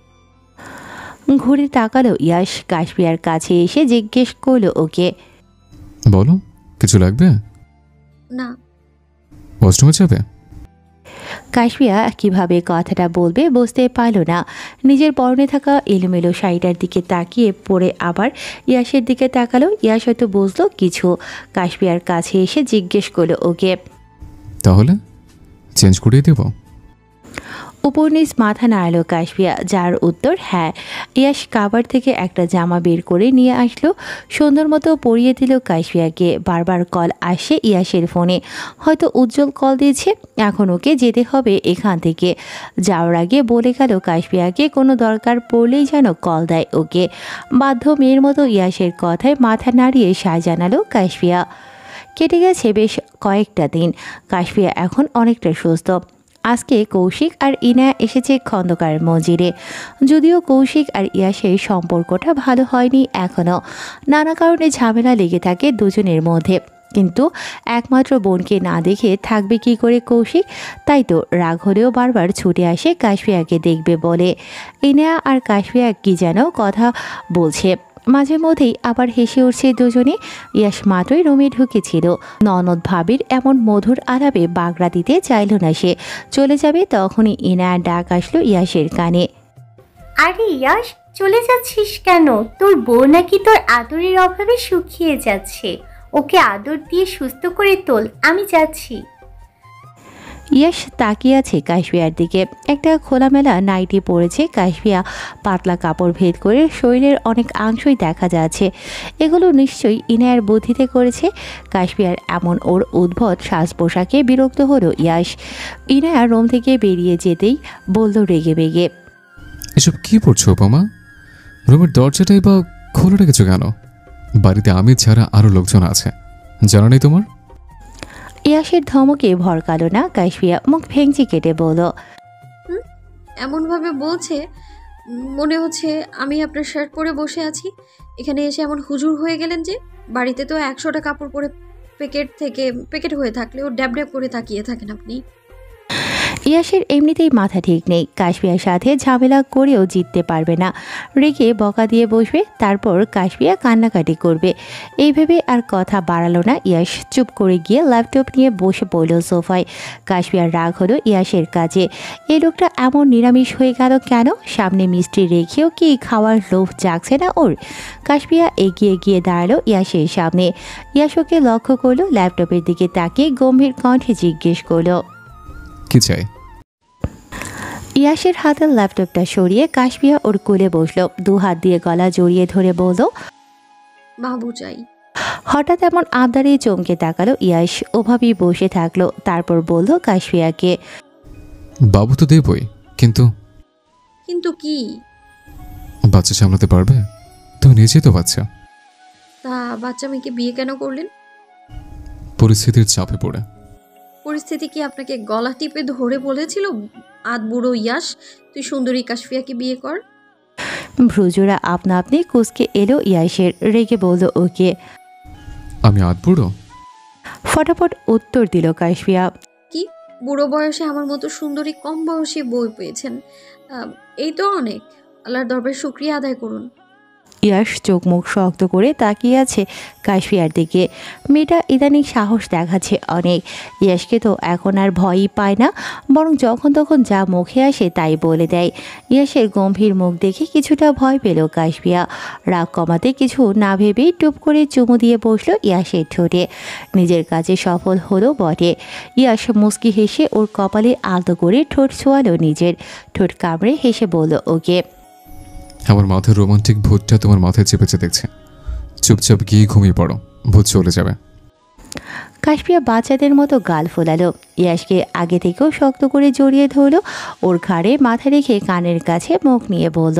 ঘুরে তাকালো ইয়াস। কাশফিয়ার কাছে এসে জিজ্ঞেস করলো ওকে, বলো, কিছু লাগবে? না। ওয়াশরুমে যাবে? কাশফিয়া কিভাবে কথাটা বলবে বুঝতে পারল না। নিজের পরনে থাকা এলোমেলো শাড়িটার দিকে তাকিয়ে পরে আবার ইয়াসের দিকে তাকালো। ইয়াস হয়তো বুঝলো কিছু। কাশফিয়ার কাছে এসে জিজ্ঞেস করলো ওকে, তাহলে চেঞ্জ করিয়ে দেব? উপর নিচ মাথা নাড়ালো কাশফিয়া, যার উত্তর হ্যাঁ। ইয়াশ কাবার থেকে একটা জামা বের করে নিয়ে আসলো, সুন্দর মতো পরিয়ে দিল কাশফিয়াকে। বারবার কল আসে ইয়াশের ফোনে, হয়তো উজ্জ্বল কল দিয়েছে। এখন ওকে যেতে হবে এখান থেকে। যাওয়ার আগে বলে গেল কাশফিয়াকে কোনো দরকার পড়লেই যেন কল দেয় ওকে। বাধ্য মেয়ের মতো ইয়াশের কথায় মাথা নাড়িয়ে সায় জানালো কাশফিয়া। কেটে গেছে বেশ কয়েকটা দিন। কাশফিয়া এখন অনেকটা সুস্থ। আজকে কৌশিক আর ইনা এসেছে খন্দকার মঞ্জিরে। যদিও কৌশিক আর ইয়াসের সম্পর্কটা ভালো হয়নি এখনও, নানা কারণে ঝামেলা লেগে থাকে দুজনের মধ্যে। কিন্তু একমাত্র বোনকে না দেখে থাকবে কি করে কৌশিক? তাই তো রাগ হলেও বারবার ছুটে আসে কাশফিয়াকে দেখবে বলে। ইনা আর কাশফিয়া কি যেন কথা বলছে, মাঝে মধ্যেই আবার হেসে উঠছে দুজনে। ইয়াশ মাত্রই রুমে ঢুকেছিল। ননদ ভাবির এমন মধুর আলাপে বাগড়া দিতে চাইল না সে। চলে যাবে তখনই ইনার ডাক আসলো ইয়াশের কানে। আরে ইয়াশ, চলে যাচ্ছিস কেন? তোর বউ নাকি তোর আদরের অভাবে শুকিয়ে যাচ্ছে। ওকে আদর দিয়ে সুস্থ করে তোল, আমি যাচ্ছি। ইয়াশ তাকিয়ে আছে কাশফিয়ার দিকে। একটা খোলামেলা নাইটি পরেছে কাশফিয়া, পাতলা কাপড় ভেদ করে শরীরের অনেক অংশই দেখা যাচ্ছে। এগুলো নিশ্চয়ই ইনায়ার বুদ্ধিতে করেছে। কাশফিয়ার এমন ওর উদ্ভট সাজ পোশাকে বিরক্ত হলো ইয়াশ। ইনায়া রুম থেকে বেরিয়ে যেতেই বলল রেগে বেগে, এসব কি পড়ছো উপমা? রুমের দরজাটাই বা খোলা রেখেছো কেন? বাড়িতে আমি ছাড়া আরো লোকজন আছে, জানা নেই তোমার? ইয়াশের ধমকে ভরকালো না কাশফিয়া, মুখ ভেঙচি কেটে বলল, এমনভাবে বলছে মনে হচ্ছে আমি আপনার শার্ট পরে বসে আছি। এখানে এসে এমন হুজুর হয়ে গেলেন যে? বাড়িতে তো 100টা কাপড় পরে প্যাকেট হয়ে থাকলেও ড্যাব ড্যাব করে তাকিয়ে থাকেন আপনি। ইয়াশের এমনিতেই মাথা ঠিক নেই। কাশফিয়ার সাথে ঝামেলা করেও জিততে পারবে না, রেগে বকা দিয়ে বসবে, তারপর কাশফিয়া কান্নাকাটি করবে। এই ভেবে আর কথা বাড়ালো না ইয়াশ। চুপ করে গিয়ে ল্যাপটপ নিয়ে বসে পড়ল সোফায়। কাশফিয়ার রাগ হলো ইয়াশের কাজে। এই লোকটা এমন নিরামিষ হয়ে গেল কেন? সামনে মিষ্টি রেখেও কি খাওয়ার লোভ জাগছে না ওর? কাশফিয়া এগিয়ে গিয়ে দাঁড়ালো ইয়াশের সামনে। ইয়াশ ওকে লক্ষ্য করলো, ল্যাপটপের দিকে তাকিয়ে গম্ভীর কণ্ঠে জিজ্ঞেস করলো, কি চাই? ইয়াশের হাতের ল্যাপটপটা সরিয়ে কাশফিয়া ওর কোলে বসলো, দু হাত দিয়ে গলা জড়িয়ে ধরে বলল, বাবু চাই। হঠাৎ এমন আবদারে চমকে তাকালো ইয়াশ, ওভাবেই বসে থাকলো। তারপর বলল কাশফিয়াকে, বাবু তো দেবই, কিন্তু কিন্তু কি? বাচ্চা সামলাতে পারবে? তুমি নিজে তো বাচ্চা। তা বাচ্চা মেয়েকে বিয়ে কেন করলেন? পরিস্থিতির চাপে পড়ে। পরিস্থিতি কি আপনাকে গলা টিপে ধরে বলেছিল, আধ বুড়ো ইয়াশ তুই সুন্দরী কাশফিয়াকে বিয়ে কর? ভ্রুজোড়া আপনা আপনি কুচকে এলো ইয়াশের। রেগে বলল ওকে, আমি আধবুড়ো? ফটাফট উত্তর দিল কাশফিয়া, কি বুড়ো বয়সে আমার মতো সুন্দরী কম বয়সী বউ পেয়েছেন, এই তো অনেক। আল্লাহর দরবারে শুকরিয়া আদায় করুন। ইয়াশ চোখ মুখ শক্ত করে তাকিয়ে আছে কাশফিয়ার দিকে। মেয়েটা ইদানিং সাহস দেখাচ্ছে অনেক। ইয়াশকে তো এখন আর ভয়ই পায় না, বরং যখন তখন যা মুখে আসে তাই বলে দেয়। ইয়াশের গম্ভীর মুখ দেখে কিছুটা ভয় পেল কাশফিয়া। রাগ কমাতে কিছু না ভেবেই টুপ করে চুমু দিয়ে বসলো ইয়াশের ঠোঁটে। নিজের কাজে সফল হলো বটে। ইয়াশ মুচকি হেসে ওর কপালে আলতো করে ঠোঁট ছোঁয়ালো নিজের। ঠোঁট কামড়ে হেসে বলল ওকে, আমার মাথার রোমান্টিক ভূতটা তোমার মাথায় চেপেছে দেখছে। চুপচাপ গিয়ে ঘুমিয়ে পড়ো, ভূত চলে যাবে। কাশফিয়া বাচ্চাদের মতো গাল ফোলালো। ইয়াশকে আগে থেকেও শক্ত করে জড়িয়ে ধরলো, ওর ঘাড়ে মাথা রেখে কানের কাছে মুখ নিয়ে বলল,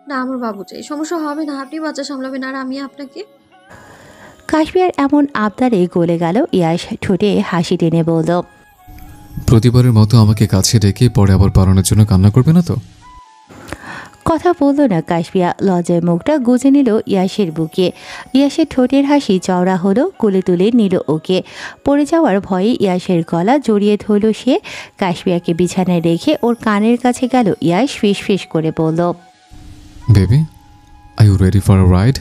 না আমার বাবু চাই, সমস্যা হবে না, আপনি বাচ্চা সামলাবেন আর আমি আপনাকে। কাশফিয়ার এমন আবদারে গলে গেল ইয়াশ। ঠোঁটে হাসি টেনে বলল, প্রতিবারের মতো আমাকে কাছে ডেকে পরে আবার পালানোর জন্য কান্না করবে না তো? কথা বলল না কাশফিয়া। লজ্জায় মুখটা গুজে নিল ইয়াশের বুকে। ইয়াশের ঠোঁটের হাসি চওড়া হলো, কোলে তুলে নিল ওকে। পড়ে যাওয়ার ভয়ে ইয়াশের গলা জড়িয়ে ধরল সে। কাশফিয়াকে বিছানায় রেখে ওর কানের কাছে গেল ইয়াশ। ফিস ফিস করে বলল, baby, are you ready for a ride?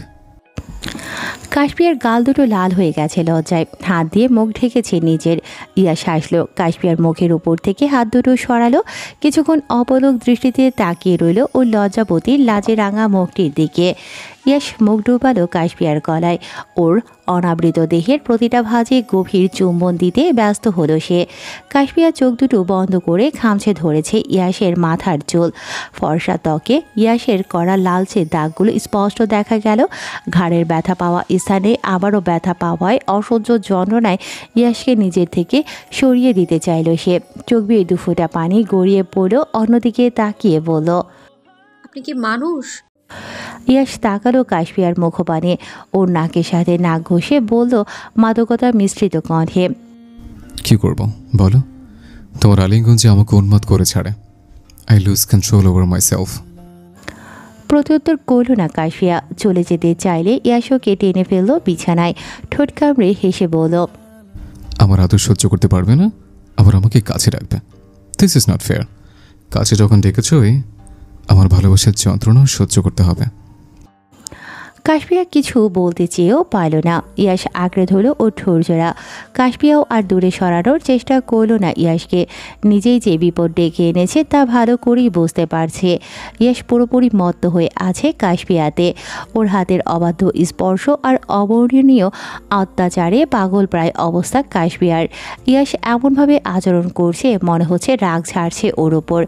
কাশপিয়ার গাল দুটো লাল হয়ে গেছে লজ্জায়, হাত দিয়ে মুখ ঢেকেছে নিজের। ইয়াস হাসলো। কাশপিয়ার মুখের উপর থেকে হাত দুটো সরালো, কিছুক্ষণ অপলক দৃষ্টিতে তাকিয়ে রইল ওর লজ্জাবতীর লাজে রাঙা মুখটির দিকে। ইয়াস মুখ ডুবালো কাশপিয়ার গলায়। ওর অনাবৃত দেহের প্রতিটা ভাঁজে গভীর চুম্বন দিতে ব্যস্ত হলো সে। কাশপিয়া চোখ দুটো বন্ধ করে খামছে ধরেছে ইয়াসের মাথার চুল। ফর্সা ত্বকে ইয়াসের করা লালচে দাগগুলো স্পষ্ট দেখা গেল। ঘাড়ের ব্যথা পাওয়া স্থানে আবারও ব্যথা পাওয়ায় অসহ্য যন্ত্রণায় ইয়াসকে নিজের থেকে সরিয়ে দিতে চাইল সে। চোখ বেয়ে দুফোঁটা পানি গড়িয়ে পড়ল, অন্যদিকে তাকিয়ে বলল, আপনি কি মানুষ? ইয়াস তাকালো কাশপিয়ার মুখপানে। ওর নাকের সাথে নাক ঘষে বলল মাদকতা মিশ্রিত কণ্ঠে, কি করব বলো? তোমার আলিঙ্গন যে আমাকে উন্মাদ করে ছাড়ে। I lose control over myself. প্রত্যুত্তর করল না কাশপিয়া। চলে যেতে চাইলে ইয়াসকে টেনে ফেলল বিছানায়। ঠোঁট কামড়ে হেসে বলল, আমার আদর সহ্য করতে পারবে না, আবার আমাকে কাছে রাখবে। This is not fair. কাছে যখন ডেকেছই, আমার ভালোবাসার যন্ত্রণা সহ্য করতে হবে। কাশপিয়া কিছু বলতে চেয়েও পারল না। ইয়াস আঁকড়ে ধরল ওর ঠোরজোড়া। কাশপিয়াও আর দূরে সরানোর চেষ্টা করল না ইয়াসকে। নিজেই যে বিপদ ডেকে এনেছে তা ভালো করেই বুঝতে পারছে। ইয়াস পুরোপুরি মত্ত হয়ে আছে কাশপিয়াতে। ওর হাতের অবাধ্য স্পর্শ আর অবর্ণনীয় অত্যাচারে পাগল প্রায় অবস্থা কাশপিয়ার। ইয়াস এমনভাবে আচরণ করছে মনে হচ্ছে রাগ ছাড়ছে ওর ওপর।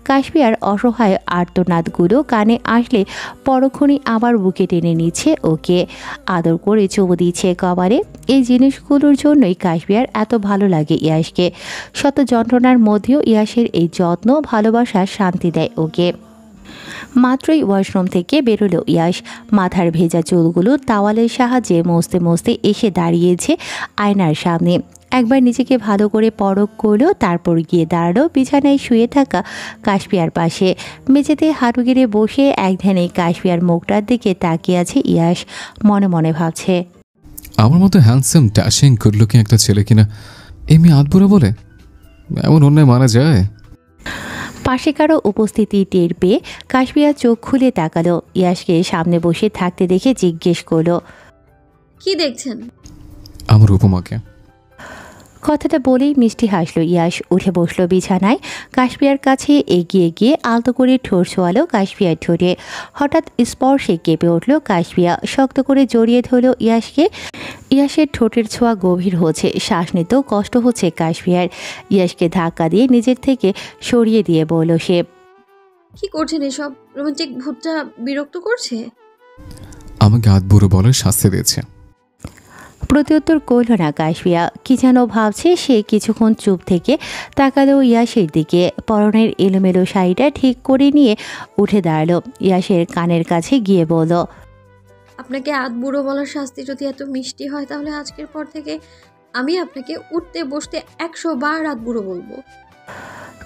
কাশপিয়ার অসহায় আর্তনাদগুলো কানে আসলে পরক্ষণই আবার বুকে টেনে নিচ্ছে ওকে। আদর করে চুমু দিচ্ছে কপালে। এই জিনিসগুলোর জন্যই কাশপিয়ার এত ভালো লাগে ইয়াসকে। শত যন্ত্রণার মধ্যেও ইয়াসের এই যত্ন, ভালোবাসা শান্তি দেয় ওকে। মাত্রই ওয়াশরুম থেকে বেরোলো ইয়াস। মাথার ভেজা চুলগুলো তাওয়ালের সাহায্যে মুছতে মুছতে এসে দাঁড়িয়েছে আয়নার সামনে। একবার নিজেকে ভালো করে পরখ করলো, তারপর গিয়ে দাঁড়ালো বিছানায় শুয়ে থাকা কাশপিয়ার পাশে। মেঝেতে হাঁটু গেড়ে বসে এক ধ্যানে কাশপিয়ার মুখটার দিকে তাকিয়ে আছে ইয়াস। মনে মনে ভাবছে, আমার মতো হ্যান্ডসাম ড্যাশিং গুড লুকিং একটা ছেলে কিনা এমনি আধবুড়া বলে, এমন অন্যায় মানা যায়? পাশে কারো উপস্থিতি টের পেয়ে কাশপিয়া চোখ খুলে তাকালো। ইয়াসকে সামনে বসে থাকতে দেখে জিজ্ঞেস করলো, কি দেখছেন? আমার উপমাকে। কথাটা বলেই মিষ্টি হাসলো ইয়াস। উঠে বসলো বিছানায়। কাশপিয়ার কাছে এগিয়ে গিয়ে আলতো করে ঠোঁট ছোয়ালো কাশপিয়ার ঠোঁটে। হঠাৎ স্পর্শে কেঁপে উঠল কাশপিয়া। শক্ত করে জড়িয়ে ধরলো ইয়াসকে। ইয়াসের ঠোঁটের ছোঁয়া গভীর হচ্ছে, শ্বাস নিতেও কষ্ট হচ্ছে কাশপিয়ার। ইয়াসকে ধাক্কা দিয়ে নিজের থেকে সরিয়ে দিয়ে বলল সে, কি করছেন এসব? রোমান্টিক ভূতটা বিরক্ত করছে? আমাকে আধবুড়ো বলার শাস্তি দিয়েছে। প্রত্যুত্তর করল না কাশপিয়া। কি যেন ভাবছে সে। কিছুক্ষণ চুপ থেকে তাকালো ইয়াসের দিকে। পরনের এলোমেলো শাড়িটা ঠিক করে নিয়ে উঠে দাঁড়ালো। ইয়াসের কানের কাছে গিয়ে বলল, আপনাকে আধবুড়ো বলার শাস্তি যদি এত মিষ্টি হয়, তাহলে আজকের পর থেকে আমি আপনাকে উঠতে বসতে 100 বার আধবুড়ো বলবো।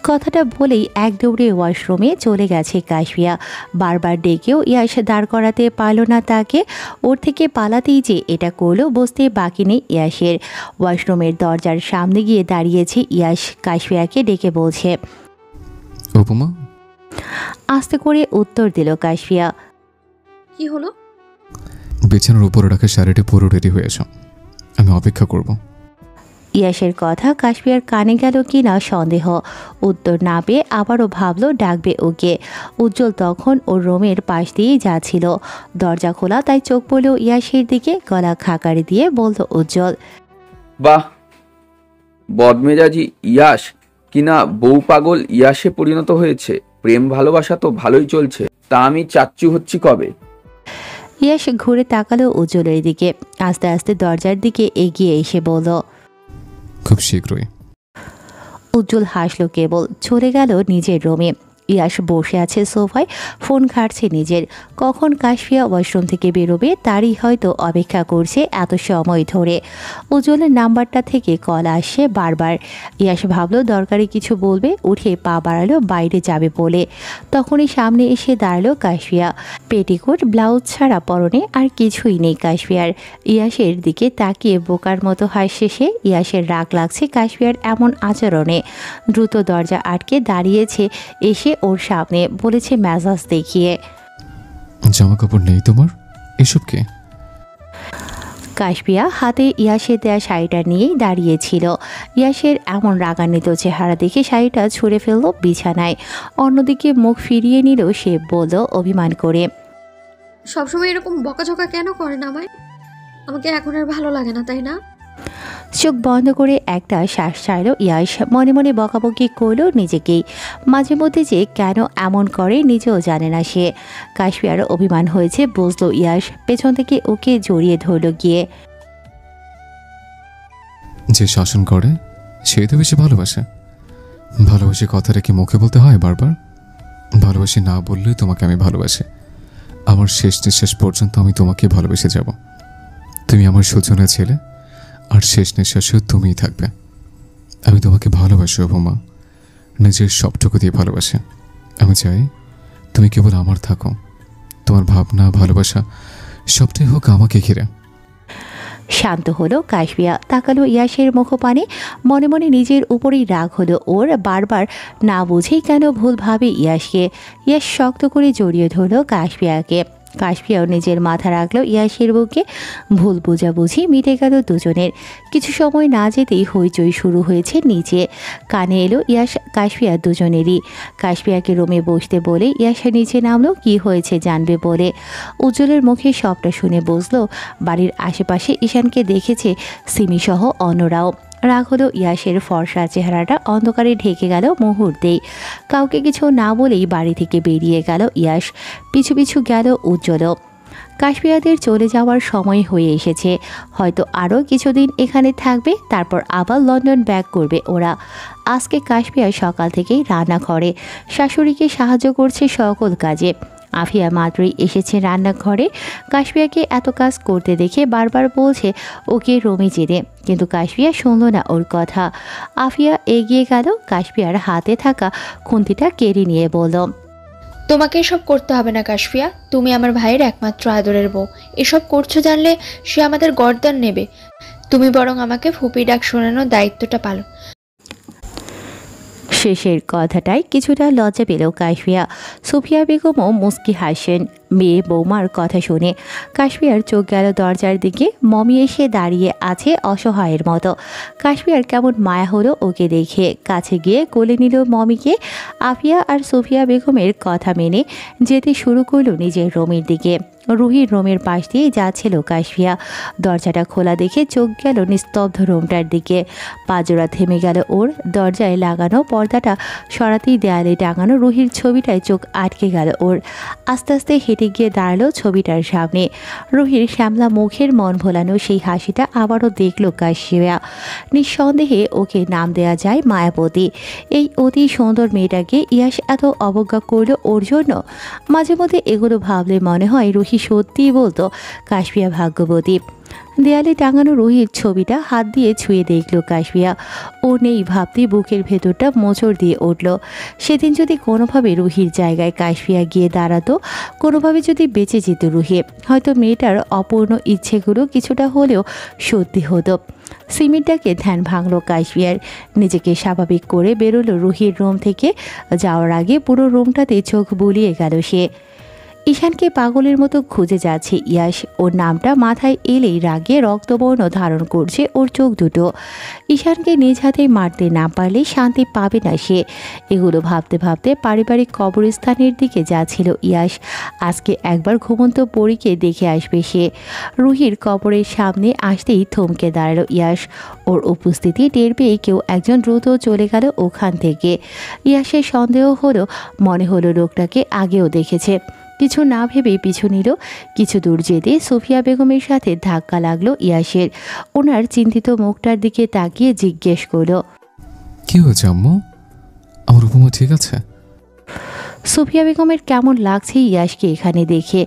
কথাটা বলেই এক দৌড়ে ওয়াশরুমে চলে গেছে কাশপিয়া। বারবার ডেকেও ইয়াস দাঁড় করাতে পারল না তাকে। ওর থেকে পালাতেই যে এটা করলো বুঝতে বাকি নেই ইয়াসের। ওয়াশরুমের দরজার সামনে গিয়ে দাঁড়িয়েছে ইয়াস। কাশপিয়াকে ডেকে বলছে, উপমা। আস্তে করে উত্তর দিল কাশপিয়া, কি হলো? বিছানার উপরে রাখা শাড়িটি পুরো রেডি হয়েছ, আমি অপেক্ষা করব। ইয়াসের কথা কাশপিয়ার কানে গেল কি না সন্দেহ। উত্তর না পেয়ে আবারও ভাবলো ডাকবে ওকে। উজ্জ্বল তখন ওর রুমের পাশ দিয়েই যাচ্ছিল। দরজা খোলা তাই চোখ পড়ল ইয়াসের দিকে। গলা খাকারি দিয়ে বলল উজ্জ্বল, বাহ, বদমেজাজি ইয়াস কিনা বউ পাগল ইয়াসে পরিণত হয়েছে। প্রেম ভালোবাসা তো ভালোই চলছে, তা আমি চাচ্চু হচ্ছি কবে? ইয়াস ঘুরে তাকালো উজ্জ্বলের দিকে। আস্তে আস্তে দরজার দিকে এগিয়ে এসে বলল, খুব শীঘ্রই। উজ্জ্বল হাসলো কেবল। চলে গেল নিজের রুমে। ইয়াস বসে আছে সোফায়, ফোন ঘাটছে নিজের। কখন কাশপিয়া ওয়াশরুম থেকে বেরোবে তারই হয়তো অপেক্ষা করছে এত সময় ধরে। উজ্জ্বলের নাম্বারটা থেকে কল আসছে বারবার। ইয়াস ভাবলো দরকারি কিছু বলবে, উঠে পা বাড়ালো বাইরে যাবে বলে। তখনই সামনে এসে দাঁড়ালো কাশপিয়া। পেটিকোট ব্লাউজ ছাড়া পরনে আর কিছুই নেই কাশপিয়ার। ইয়াসের দিকে তাকিয়ে বোকার মতো হাসছে সে। ইয়াসের রাগ লাগছে কাশপিয়ার এমন আচরণে। দ্রুত দরজা আটকে দাঁড়িয়েছে এসে ওর সামনে। বলেছে মেজাজ দেখিয়ে, জামা কাপড় নেই তোমার? এসব কে? কাশপিয়া হাতে ইয়াসের দেয়া শাড়িটা নিয়েই দাঁড়িয়েছিল। ইয়াসের এমন রাগান্বিত চেহারা দেখে শাড়িটা ছুঁড়ে ফেলল বিছানায়। অন্যদিকে মুখ ফিরিয়ে নিল সে, বলল অভিমান করে, সবসময় এরকম বকাঝকা কেন করেন আমায়? আমাকে এখন আর ভালো লাগে না, তাই না? চোখ বন্ধ করে একটা শ্বাস ছাড়ল ইয়াস। মনে মনে বকাবকি করলো নিজেকেই। মাঝে মধ্যে যে কেন এমন করে নিজেও জানে না সে। কাশপিয়ার অভিমান হয়েছে বুঝলো ইয়াস। পেছন থেকে ওকে জড়িয়ে ধরল গিয়ে। যে শাসন করে সেই তো বেশি ভালোবাসে। ভালোবাসি কথাটা কি মুখে বলতে হয় বারবার? ভালোবাসি না বললেই তোমাকে আমি ভালোবাসি। আমার শেষ নিঃশ্বাস পর্যন্ত আমি তোমাকে ভালোবেসে যাব। তুমি আমার সূচনা ছেলে, আর শেষ নিঃশ্বাসেও তুমিই থাকবে। আমি তোমাকে ভালোবাসি উপমা, নিজের সবটুকু দিয়ে ভালোবাসি। আমি চাই তুমি কেবল আমার থাকো। তোমার ভাবনা, ভালোবাসা সবটাই হোক আমাকে ঘিরে। শান্ত হলো কাশপিয়া, তাকালো ইয়াসের মুখপানে। মনে মনে নিজের উপরেই রাগ হলো ওর। বারবার না বুঝেই কেন ভুল ভাবে ইয়াসকে। ইয়াস শক্ত করে জড়িয়ে ধরলো কাশপিয়াকে। কাশপিয়াও নিজের মাথা রাখলো ইয়াসের বুকে। ভুল বোঝাবুঝি মিটে গেল দুজনের। কিছু সময় না যেতেই হইচই শুরু হয়েছে নিচে। কানে এলো ইয়াস কাশপিয়া দুজনেরই। কাশপিয়াকে রুমে বসতে বলে ইয়াস নিচে নামলো কি হয়েছে জানবে বলে। উজ্জ্বলের মুখে সবটা শুনে বুঝলো বাড়ির আশেপাশে ঈশানকে দেখেছে সিমিসহ অন্যরাও। রাগ হলো ইয়াসের ফর্সা চেহারাটা অন্ধকারে ঢেকে গেল মুহূর্তেই। কাউকে কিছু না বলেই বাড়ি থেকে বেরিয়ে গেল ইয়াস। পিছু পিছু গেল উজ্জ্বলও। কাশপিয়াদের চলে যাওয়ার সময় হয়ে এসেছে। হয়তো আরও কিছুদিন এখানে থাকবে, তারপর আবার লন্ডন ব্যাক করবে ওরা। আজকে কাশপিয়া সকাল থেকেই রান্নাঘরে শাশুড়িকে সাহায্য করছে সকল কাজে। আফিয়া মাত্রই এসেছে রান্নাঘরে। কাশপিয়াকে এত কাজ করতে দেখে বারবার বলছে ওকে রুমে যেতে, কিন্তু কাশপিয়া শুনল না ওর কথা। আফিয়া এগিয়ে গেল, কাশপিয়ার হাতে থাকা খুন্তিটা কেড়ে নিয়ে বলল, তোমাকে এসব করতে হবে না কাশফিয়া, তুমি আমার ভাইয়ের একমাত্র আদরের বউ। এসব করছো জানলে সে আমাদের গর্দান নেবে। তুমি বরং আমাকে ফুপি ডাক শোনানোর দায়িত্বটা পালন। শেষের কথাটাই কিছুটা লজ্জা পেল কাশপিয়া। সুফিয়া বেগমও মুস্কি হাসেন মেয়ে বৌমার কথা শুনে। কাশপিয়ার চোখ গেল দরজার দিকে। মমি এসে দাঁড়িয়ে আছে অসহায়ের মতো। কাশপিয়ার কেমন মায়া হলো ওকে দেখে। কাছে গিয়ে কোলে নিল মমিকে। আফিয়া আর সুফিয়া বেগমের কথা মেনে যেতে শুরু করলো নিজের রুমের দিকে। রুহির রুমের পাশ দিয়ে যাচ্ছিল কাশপিয়া। দরজাটা খোলা দেখে চোখ গেল নিস্তব্ধ রুমটার দিকে। পাজোড়া থেমে গেল ওর। দরজায় লাগানো পর্দাটা সরাতেই দেয়ালে টাঙানো রুহির ছবিটায় চোখ আটকে গেল ওর। আস্তে আস্তে হেঁটে গিয়ে দাঁড়ালো ছবিটার সামনে। রুহির শ্যামলা মুখের মন ভোলানো সেই হাসিটা আবারও দেখল কাশপিয়া। নিঃসন্দেহে ওকে নাম দেয়া যায় মায়াবতী। এই অতি সুন্দর মেয়েটাকে ইয়াস এত অবজ্ঞা করলো ওর জন্য। মাঝে মধ্যে এগুলো ভাবলে মনে হয় রুহি সত্যিই বলতো কাশপিয়া ভাগ্যবতী। দেয়ালে টাঙানো রুহির ছবিটা হাত দিয়ে ছুঁয়ে দেখল কাশপিয়া। ও নেই ভাবতেই বুকের ভেতরটা মোচড় দিয়ে উঠল। সেদিন যদি কোনোভাবে রুহির জায়গায় কাশপিয়া গিয়ে দাঁড়াতো, কোনোভাবে যদি বেঁচে যেত রুহি, হয়তো মেয়েটার অপূর্ণ ইচ্ছেগুলো কিছুটা হলেও সত্যি হতো। সিমিরটাকে ধ্যান ভাঙল কাশপিয়ার। নিজেকে স্বাভাবিক করে বেরোলো রুহির রুম থেকে। যাওয়ার আগে পুরো রুমটাতে চোখ বুলিয়ে গেল সে। ঈশানকে পাগলের মতো খুঁজে যাচ্ছে ইয়াস। ওর নামটা মাথায় এলেই রাগে রক্তবর্ণ ধারণ করছে ওর চোখ দুটো। ঈশানকে নিজ হাতে মারতে না পারলে শান্তি পাবে না সে। এগুলো ভাবতে ভাবতে পারিবারিক কবরস্থানের দিকে যাচ্ছিল ইয়াস। আজকে একবার ঘুমন্ত পরীকে দেখে আসবে সে। রুহির কবরের সামনে আসতেই থমকে দাঁড়ালো ইয়াস। ওর উপস্থিতি টের পেয়ে কেউ একজন দ্রুত চলে গেল ওখান থেকে। ইয়াসের সন্দেহ হলো, মনে হলো লোকটাকে আগেও দেখেছে। কিছু না ভেবে পিছু নিল। কিছু দূর যেতে সুফিয়া বেগমের সাথে ধাক্কা লাগলো ইয়াসের। ওনার চিন্তিত মুখটার দিকে তাকিয়ে জিজ্ঞেস করলো, কি হয়েছে আম্মু? আমার উপমা ঠিক আছে? সুফিয়া বেগমের কেমন লাগছে ইয়াসকে এখানে দেখে।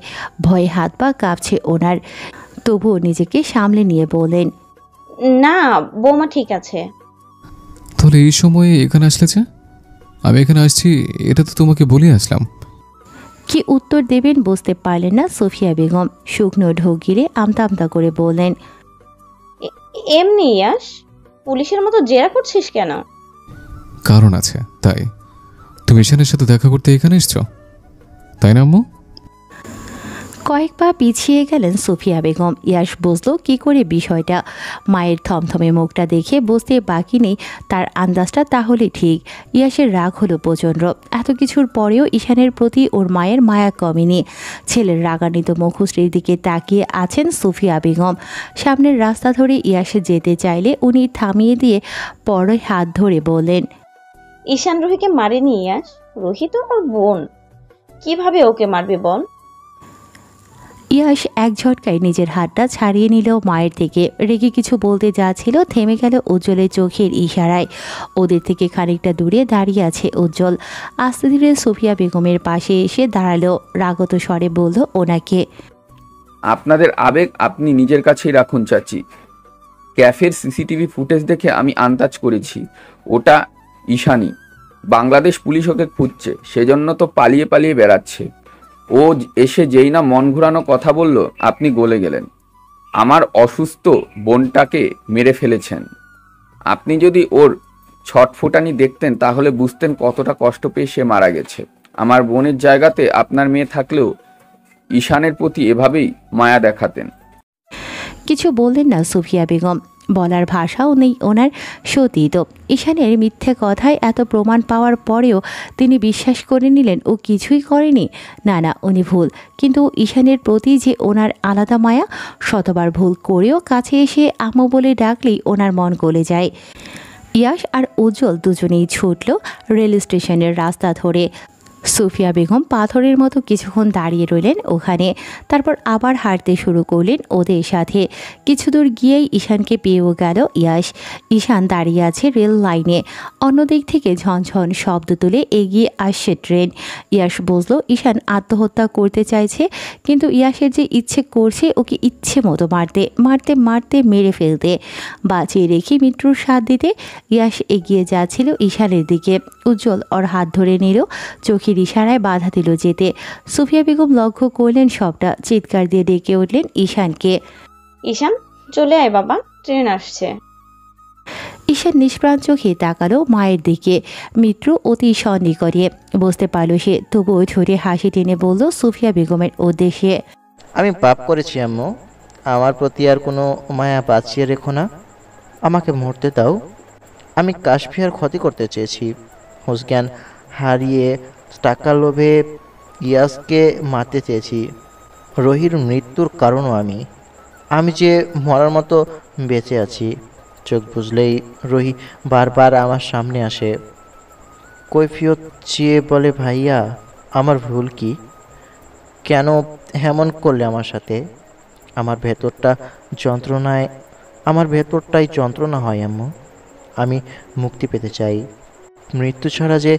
ভয়ে হাত পা কাঁপছে ওনার। তবুও নিজেকে সামলে নিয়ে বলেন, না, বৌমা ঠিক আছে। তাহলে এই সময়ে এখানে আসলে যে? আমি এখানে আসছি এটা তো তোমাকে বলে আসলাম। কি উত্তর দেবেন বুঝতে পারলেন না সুফিয়া বেগম। শুকনো ঢোক গিরে আমতা আমতা করে বললেন, এমনি ইয়াস, পুলিশের মতো জেরা করছিস কেন? কারণ আছে তাই। তুমি ঈশানের সাথে দেখা করতে এখানে এসছো, তাই না আম্মু? কয়েক পা পিছিয়ে গেলেন সুফিয়া বেগম। ইয়াশ বুঝল কি করে বিষয়টা। মায়ের থমথমে মুখটা দেখে বুঝতে বাকি নেই তার আন্দাজটা তাহলে ঠিক। ইয়াশের রাগ হলো প্রচণ্ড। এত কিছুর পরেও ঈশানের প্রতি ওর মায়ের মায়া কমেনি। ছেলের রাগান্বিত মুখশ্রীর দিকে তাকিয়ে আছেন সুফিয়া বেগম। সামনের রাস্তা ধরে ইয়াশ যেতে চাইলে উনি থামিয়ে দিয়ে পরে হাত ধরে বললেন, ঈশান রুহিকে মারেনি ইয়াস, রুহি তো ওর বোন, কিভাবে ওকে মারবে বল? ইয়াশ এক ঝটকায় নিজের হাতটা ছাড়িয়ে নিল মায়ের থেকে। রেগে কিছু বলতে যাচ্ছিল, থেমে গেল উজ্জ্বলের চোখের ইশারায়। ওদের থেকে খানিকটা দূরে দাঁড়িয়ে আছে উজ্জ্বল। আস্তে ধীরে সুফিয়া বেগমের পাশে এসে দাঁড়ালো। রাগত স্বরে বলল ওনাকে, আপনাদের আবেগ আপনি নিজের কাছেই রাখুন চাচি। ক্যাফের সিসিটিভি ফুটেজ দেখে আমি আন্দাজ করেছি ওটা ঈশানী। বাংলাদেশ পুলিশ ওকে খুঁজছে, সেজন্য তো পালিয়ে পালিয়ে বেড়াচ্ছে। ও এসে যেই না মন ঘুরানো কথা বলল, আপনি গলে গেলেন। আমার অসুস্থ বোনটাকে মেরে ফেলেছেন। আপনি যদি ওর ছটফটানি দেখতেন তাহলে বুঝতেন কতটা কষ্ট পেয়ে সে মারা গেছে। আমার বোনের জায়গাতে আপনার মেয়ে থাকলেও ঈশানের প্রতি এভাবেই মায়া দেখাতেন। কিছু বললেন না সুফিয়া বেগম। বলার ভাষাও নেই ওনার। সতীত ঈশানের মিথ্যে কথায় এত প্রমাণ পাওয়ার পরেও তিনি বিশ্বাস করে নিলেন ও কিছুই করেনি। না না, উনি ভুল। কিন্তু ঈশানের প্রতি যে ওনার আলাদা মায়া, শতবার ভুল করেও কাছে এসে আম্মু বলে ডাকলেই ওনার মন গলে যায়। ইয়াশ আর উজ্জ্বল দুজনেই ছুটল রেল স্টেশনের রাস্তা ধরে। সুফিয়া বেগম পাথরের মতো কিছুক্ষণ দাঁড়িয়ে রইলেন ওখানে। তারপর আবার হাঁটতে শুরু করলেন ওদের সাথে। কিছু দূর গিয়েই ঈশানকে পেয়েও গেল ইয়াশ। ঈশান দাঁড়িয়ে আছে রেল লাইনে। অন্যদিক থেকে ঝনঝন শব্দ তুলে এগিয়ে আসছে ট্রেন। ইয়াশ বুঝল ঈশান আত্মহত্যা করতে চাইছে, কিন্তু ইয়াশের যে ইচ্ছে করছে ওকে ইচ্ছে মতো মারতে মারতে মারতে মেরে ফেলতে। বাঁচিয়ে রেখে মৃত্যুর স্বাদ দিতে ইয়াশ এগিয়ে যাচ্ছিল ঈশানের দিকে। উজ্জ্বল ওর হাত ধরে নিল, চোখের ইশারায় বাধা দিল যেতে। সুফিয়া বেগম লক্ষ্য করলেন সবটা। চিৎকার দিয়ে ডেকে উঠলেন ঈশানকে, ঈশান চলে আয় বাবা, ট্রেন আসছে। ঈশান নিষ্প্রাণ চোখে তাকালো মায়ের দিকে। মৃত্যু অতি সন্নিকটে বুঝতে পারল সে, তবুও ঠোঁটে হাসি টেনে বলল সুফিয়া বেগমের উদ্দেশ্যে, আমি পাপ করেছি আম্মু, আমার প্রতি আর কোনো মায়া বাঁচিয়ে রেখো না, আমাকে মরতে দাও। আমি কাশফিয়ার ক্ষতি করতে চেয়েছি, হুঁশজ্ঞান হারিয়ে টাকার লোভে ইয়াসকে মারতে চেয়েছি। রহির মৃত্যুর কারণও আমি যে মরার মতো বেঁচে আছি। চোখ বুঝলেই রহি বারবার আমার সামনে আসে, কৈফিয়ত চেয়ে বলে, ভাইয়া আমার ভুল কি? কেন এমন করলে আমার সাথে? আমার ভেতরটাই যন্ত্রণা হয় আম্মু। আমি মুক্তি পেতে চাই। মৃত্যু ছাড়া যে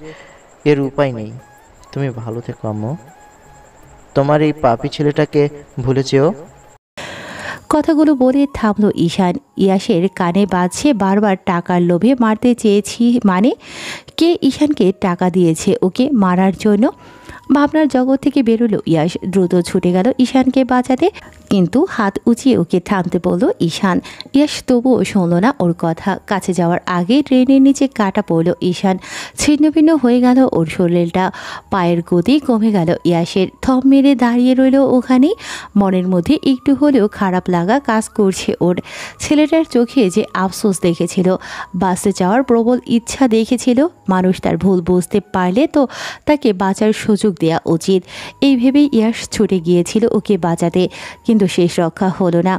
এর উপায় নেই। তুমি ভালো থেকো আম্মু, তোমার এই পাপী ছেলেটাকে ভুলে যেও। কথাগুলো বলে থামলো ঈশান। ইয়াশের কানে বাজছে বারবার, টাকার লোভে মারতে চেয়েছি মানে? কে ঈশানকে টাকা দিয়েছে ওকে মারার জন্য? ভাবনার জগৎ থেকে বেরোলো ইয়াশ। দ্রুত ছুটে গেল ঈশানকে বাঁচাতে, কিন্তু হাত উঁচিয়ে ওকে থামতে বলল ঈশান। ইয়াশ তবুও শুনল না ওর কথা। কাছে যাওয়ার আগে ট্রেনের নিচে কাটা পড়ল ঈশান। ছিন্নভিন্ন হয়ে গেল ওর শরীরটা। পায়ের গতি কমে গেল ইয়াশের। থম মেরে দাঁড়িয়ে রইল ওখানেই। মনের মধ্যে একটু হলেও খারাপ লাগা কাজ করছে ওর। ছেলেটার চোখে যে আফসোস দেখেছিল, বাঁচতে যাওয়ার প্রবল ইচ্ছা দেখেছিল। মানুষ তার ভুল বুঝতে পারলে তো তাকে বাঁচার সুযোগ দেওয়া উচিত। এই ভেবেই ইয়াশ ছুটে গিয়েছিল ওকে বাঁচাতে, কিন্তু শেষ রক্ষা হলো না।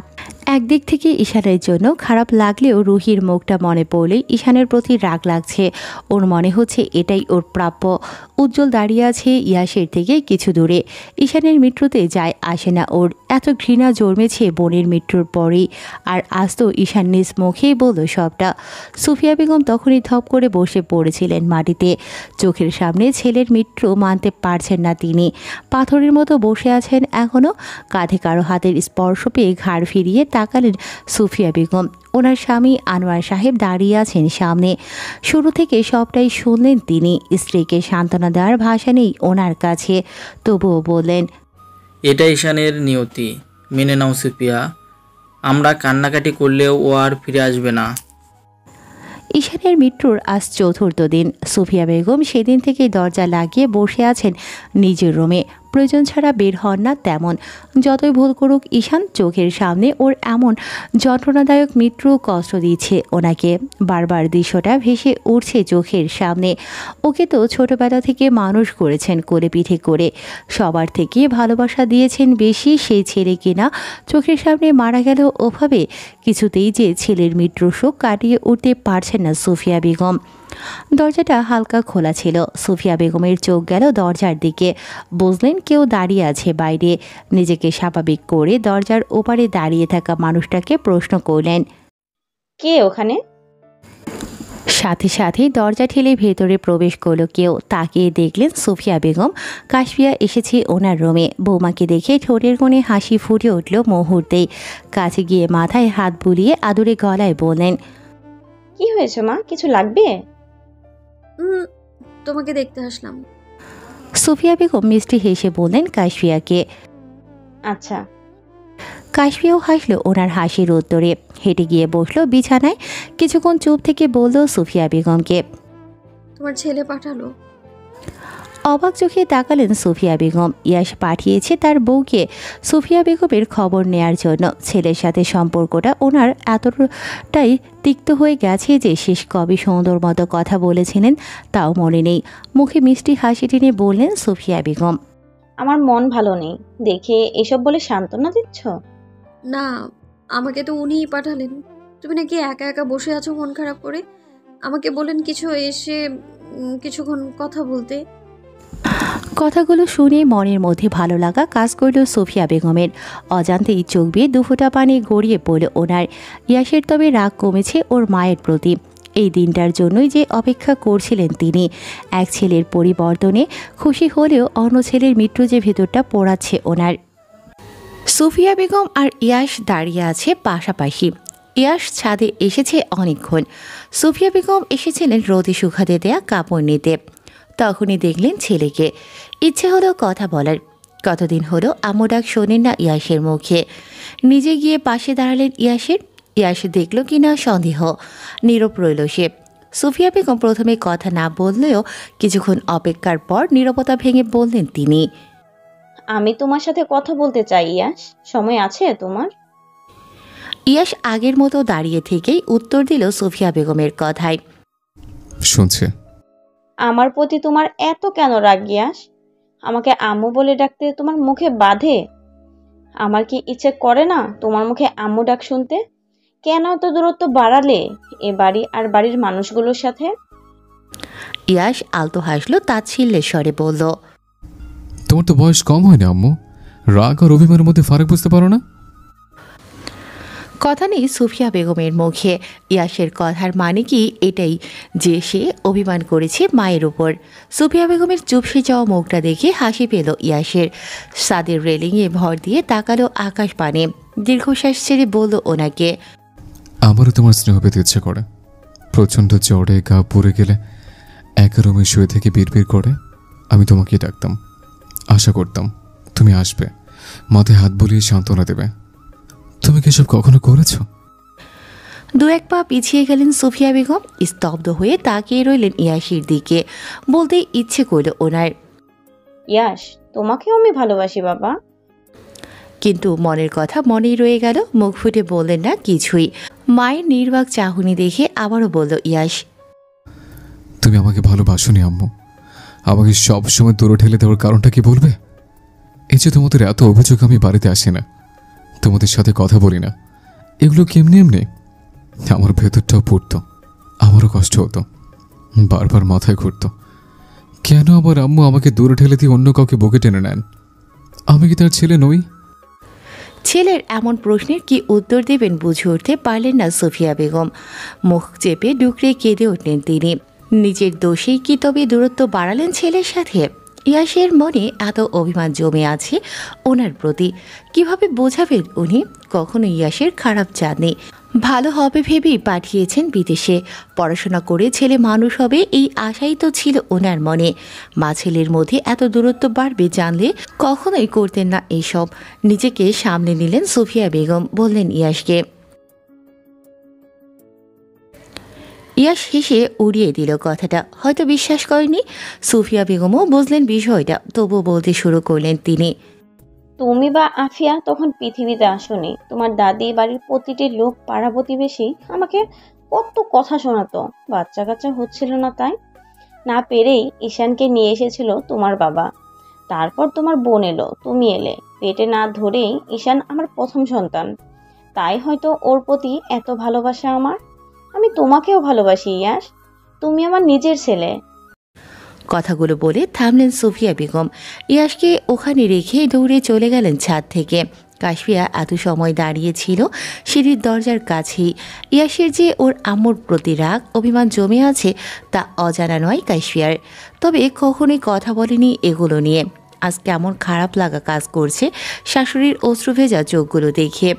একদিক থেকে ঈশানের জন্য খারাপ লাগলেও রুহির মুখটা মনে পড়লেই ঈশানের প্রতি রাগ লাগছে। ওর মনে হচ্ছে এটাই ওর প্রাপ্য। উজ্জ্বল দাঁড়িয়ে আছে ইয়াশের থেকে কিছু দূরে। ঈশানের মৃত্যুতে যায় আসে না ওর। এত ঘৃণা জন্মেছে বোনের মৃত্যুর পরেই। আর আজ তো ঈশান নিজ মুখেই বলল সবটা। সুফিয়া বেগম তখনই ধপ করে বসে পড়েছিলেন মাটিতে। চোখের সামনে ছেলের মৃত্যু মানতে পারছেন না তিনি। পাথরের মতো বসে আছেন এখনও। কাঁধে কারো হাতের স্পর্শ পেয়ে ঘাড় ফিরিয়ে তাকালেন সুফিয়া বেগম। ওনার স্বামী আনোয়ার সাহেব দাঁড়িয়ে আছেন সামনে। শুরু থেকে সবটাই শুনলেন তিনি। স্ত্রীকে সান্ত্বনা দেওয়ার ভাষা নেই ওনার কাছে, তবুও বললেন, এটা ঈশানের নিয়তি, মেনে নাও সুফিয়া। আমরা কান্নাকাটি করলেও ও আর ফিরে আসবে না। ঈশানের মৃত্যুর আজ চতুর্থ দিন। সুফিয়া বেগম সেদিন থেকে দরজা লাগিয়ে বসে আছেন নিজের রুমে। প্রয়োজন ছাড়া বের হন না তেমন। যতই ভুল করুক ঈশান, চোখের সামনে ওর এমন যন্ত্রণাদায়ক মৃত্যু কষ্ট দিচ্ছে ওনাকে। বারবার দৃশ্যটা ভেসে উঠছে চোখের সামনে। ওকে তো ছোটবেলা থেকে মানুষ করেছেন কোলে পিঠে করে, সবার থেকে ভালোবাসা দিয়েছেন বেশি সেই ছেলে কিনা চোখের সামনে মারা গেল ওভাবে। কিছুতেই যে ছেলের মৃত্যুর শোক কাটিয়ে উঠতে পারছেন না সুফিয়া বেগম। দরজাটা হালকা খোলা ছিল। সুফিয়া বেগমের চোখ গেল দরজার দিকে। বুঝলেন কেউ দাঁড়িয়ে আছে বাইরে। নিজেকে স্বাভাবিক করে দরজার ওপারে দাঁড়িয়ে থাকা মানুষটাকে প্রশ্ন করলেন, কে ওখানে? সাথে সাথেই দরজা ঠেলে ভেতরে প্রবেশ করলো কেউ। তাকিয়ে দেখলেন সুফিয়া বেগম। কাশফিয়া এসেছে ওনার রুমে। বৌমাকে দেখে ঠোঁটের কোণে হাসি ফুটে উঠল মুহূর্তেই। কাছে গিয়ে মাথায় হাত বুলিয়ে আদুরে গলায় বললেন, কি হয়েছে মা, কিছু লাগবে? তোমাকে দেখতে আসলাম। সুফিয়া বেগম মিষ্টি হেসে বললেন কাশফিয়াকে। আচ্ছা। কাশফিয়াও হাসলো ওনার হাসির উত্তরে। হেঁটে গিয়ে বসলো বিছানায়। কিছুক্ষণ চুপ থেকে বলল সুফিয়া বেগমকে, তোমার ছেলে পাঠালো। অবাক চোখে তাকালেন সুফিয়া বেগম। ইয়াশ পাঠিয়েছে তার বউকে সুফিয়া বেগমের খবর নেয়ার জন্য। ছেলের সাথে সম্পর্কটা ওনার এতটাই তিক্ত হয়ে গেছে যে শেষ কবে সুন্দর মতো কথা বলেছিলেন তাও মনে নেই। মুখে মিষ্টি হাসি টেনে বললেন সুফিয়া বেগম, আমার মন ভালো নেই দেখে এসব বলে সান্ত্বনা দিচ্ছ? না, আমাকে তো উনিই পাঠালেন। তুমি নাকি একা একা বসে আছো মন খারাপ করে। আমাকে বলেন কিছু এসে কিছুক্ষণ কথা বলতে। কথাগুলো শুনে মনের মধ্যে ভালো লাগা কাজ করল সুফিয়া বেগমের। অজান্তেই চোখ বেয়ে দুফোঁটা পানি গড়িয়ে পড়ল ওনার। ইয়াসের তবে রাগ কমেছে ওর মায়ের প্রতি। এই দিনটার জন্যই যে অপেক্ষা করছিলেন তিনি। এক ছেলের পরিবর্তনে খুশি হলেও অন্য ছেলের মৃত্যু যে ভেতরটা পোড়াচ্ছে ওনার। সুফিয়া বেগম আর ইয়াস দাঁড়িয়ে আছে পাশাপাশি। ইয়াস ছাদে এসেছে অনেকক্ষণ। সুফিয়া বেগম এসেছিলেন রোদে শুকাতে দেয়া কাপড় নিতে। তখনই দেখলেন ছেলেকে। ইচ্ছে হলো কথা বলার। কতদিন হলো আম্মু ডাক শোনেন না ইয়াসের মুখে। নিজে গিয়ে পাশে দাঁড়ালেন ইয়াসের। ইয়াস দেখল কি না সন্দেহ। নীরব রইল সে। সুফিয়া বেগম প্রথমে কথা না বললেও কিছুক্ষণ অপেক্ষার পর নীরবতা ভেঙে বললেন তিনি, আমি তোমার সাথে কথা বলতে চাই ইয়াস, সময় আছে তোমার? ইয়াস আগের মতো দাঁড়িয়ে থেকেই উত্তর দিল সুফিয়া বেগমের কথায়, শুনছে। আমার প্রতি তোমার এত কেন রাগ ইয়াস? আমাকে আম্মু বলে ডাকতে তোমার মুখে বাধে? আমার কি ইচ্ছে করে না তোমার মুখে আম্মু ডাক শুনতে? কেন এত দূরত্ব বাড়ালে এ বাড়ি আর বাড়ির মানুষগুলোর সাথে? ইয়াস আলতো হাসলো তাচ্ছিল্যের স্বরে বলল, তোমার তো বয়স কম হয় না আম্মু, রাগ আর অভিমানের মধ্যে ফারাক বুঝতে পারো না? কথা নেই সুফিয়া বেগমের মুখে। ইয়াসের কথার মানে কি এটাই যে সে অভিমান করেছে মায়ের উপর। সুফিয়া বেগমের চুপসে যাওয়া মুখটা দেখে হাসি পেল ইয়াসের। ছাদের রেলিংয়ে ভর দিয়ে তাকালো আকাশ পানে। দীর্ঘশ্বাস ছেড়ে বলল ওনাকে, আমারও তোমার স্নেহ পেতে ইচ্ছে করে। প্রচণ্ড জ্বরে গা পুড়ে গেলে একা রুমে শুয়ে থেকে বিড়বিড় করে আমি তোমাকে ডাকতাম। আশা করতাম তুমি আসবে, মাথায় হাত বুলিয়ে সান্ত্বনা দেবে। তুমি কি সব কখনো করেছো? দু এক পা পিছিয়ে গেলেন সুফিয়া বেগম। স্তব্ধ হয়ে তাকিয়ে রইলেন ইয়াসের দিকে। বলতেই ইচ্ছে করল ওনার, ইয়াস, তোমাকেও আমি ভালোবাসি বাবা। কিন্তু মনের কথা মনেই রয়ে গেল। মুখ ফুটে বললেন না কিছুই। মায়ের নির্বাক চাহনি দেখে আবারও বলল ইয়াস, তুমি আমাকে ভালোবাসোনি আম্মু। আমাকে সবসময় দূরে ঠেলে দেওয়ার কারণটা কি বলবে? এই যে তোমাদের এত অভিযোগ আমি বাড়িতে আসি না, তোমাদের সাথে কথা বলি না, এগুলো কেমনি এমনি? আমার ভেতরটাও পড়তো, আমারও কষ্ট হতো, বারবার মাথায় ঘুরতো কেন আমার আম্মু আমাকে দূরে ঠেলে দিয়ে অন্য কাউকে বুকে টেনে নেন। আমি কি তার ছেলে নই? ছেলের এমন প্রশ্নের কি উত্তর দেবেন বুঝে উঠতে পারলেন না সুফিয়া বেগম। মুখ চেপে ডুকরে কেঁদে উঠলেন তিনি। নিজের দোষেই কি তবে দূরত্ব বাড়ালেন ছেলের সাথে? ইয়াসের মনে এত অভিমান জমে আছে ওনার প্রতি, কিভাবে বোঝাবেন উনি? কখনো ইয়াসের খারাপ চাননি, ভালো হবে ভেবেই পাঠিয়েছেন বিদেশে। পড়াশোনা করে ছেলে মানুষ হবে এই আশাই তো ছিল ওনার মনে। মা ছেলের মধ্যে এত দূরত্ব বাড়বে জানলে কখনোই করতেন না এইসব। নিজেকে সামলে নিলেন সুফিয়া বেগম। বললেন ইয়াসকে, ইয়াশ হেসে উড়িয়ে দিল কথাটা, হয়তো বিশ্বাস করেনি। সুফিয়া বেগমও বুঝলেন বিষয়টা, তবুও বলতে শুরু করলেন তিনি। তুমি বা আফিয়া তখন পৃথিবীতে আসোনি। তোমার দাদি, বাড়ির প্রতিটি লোক, পাড়া প্রতিবেশী আমাকে কত কথা শোনাতো। বাচ্চা কাচ্চা হচ্ছিল না, তাই না পেরেই ঈশানকে নিয়ে এসেছিল তোমার বাবা। তারপর তোমার বোন এলো, তুমি এলে। পেটে না ধরেই ঈশান আমার প্রথম সন্তান, তাই হয়তো ওর প্রতি এত ভালোবাসা আমার। আমি তোমাকেও ভালোবাসি ইয়াশ, তুমি আমার নিজের ছেলে। কথাগুলো বলে থামলেন সুফিয়া বেগম। ইয়াশকে ওখানে রেখে দৌড়ে চলে গেলেন ছাদ থেকে। কাশফিয়া এত সময় দাঁড়িয়েছিল সিঁড়ির দরজার কাছেই। ইয়াশের যে ওর আম্মুর প্রতি রাগ, অভিমান জমে আছে তা অজানা নয় কাশফিয়ার, তবে কখনোই কথা বলেনি এগুলো নিয়ে। আজ কেমন খারাপ লাগা কাজ করছে শাশুড়ির অশ্রুভেজা চোখগুলো দেখে।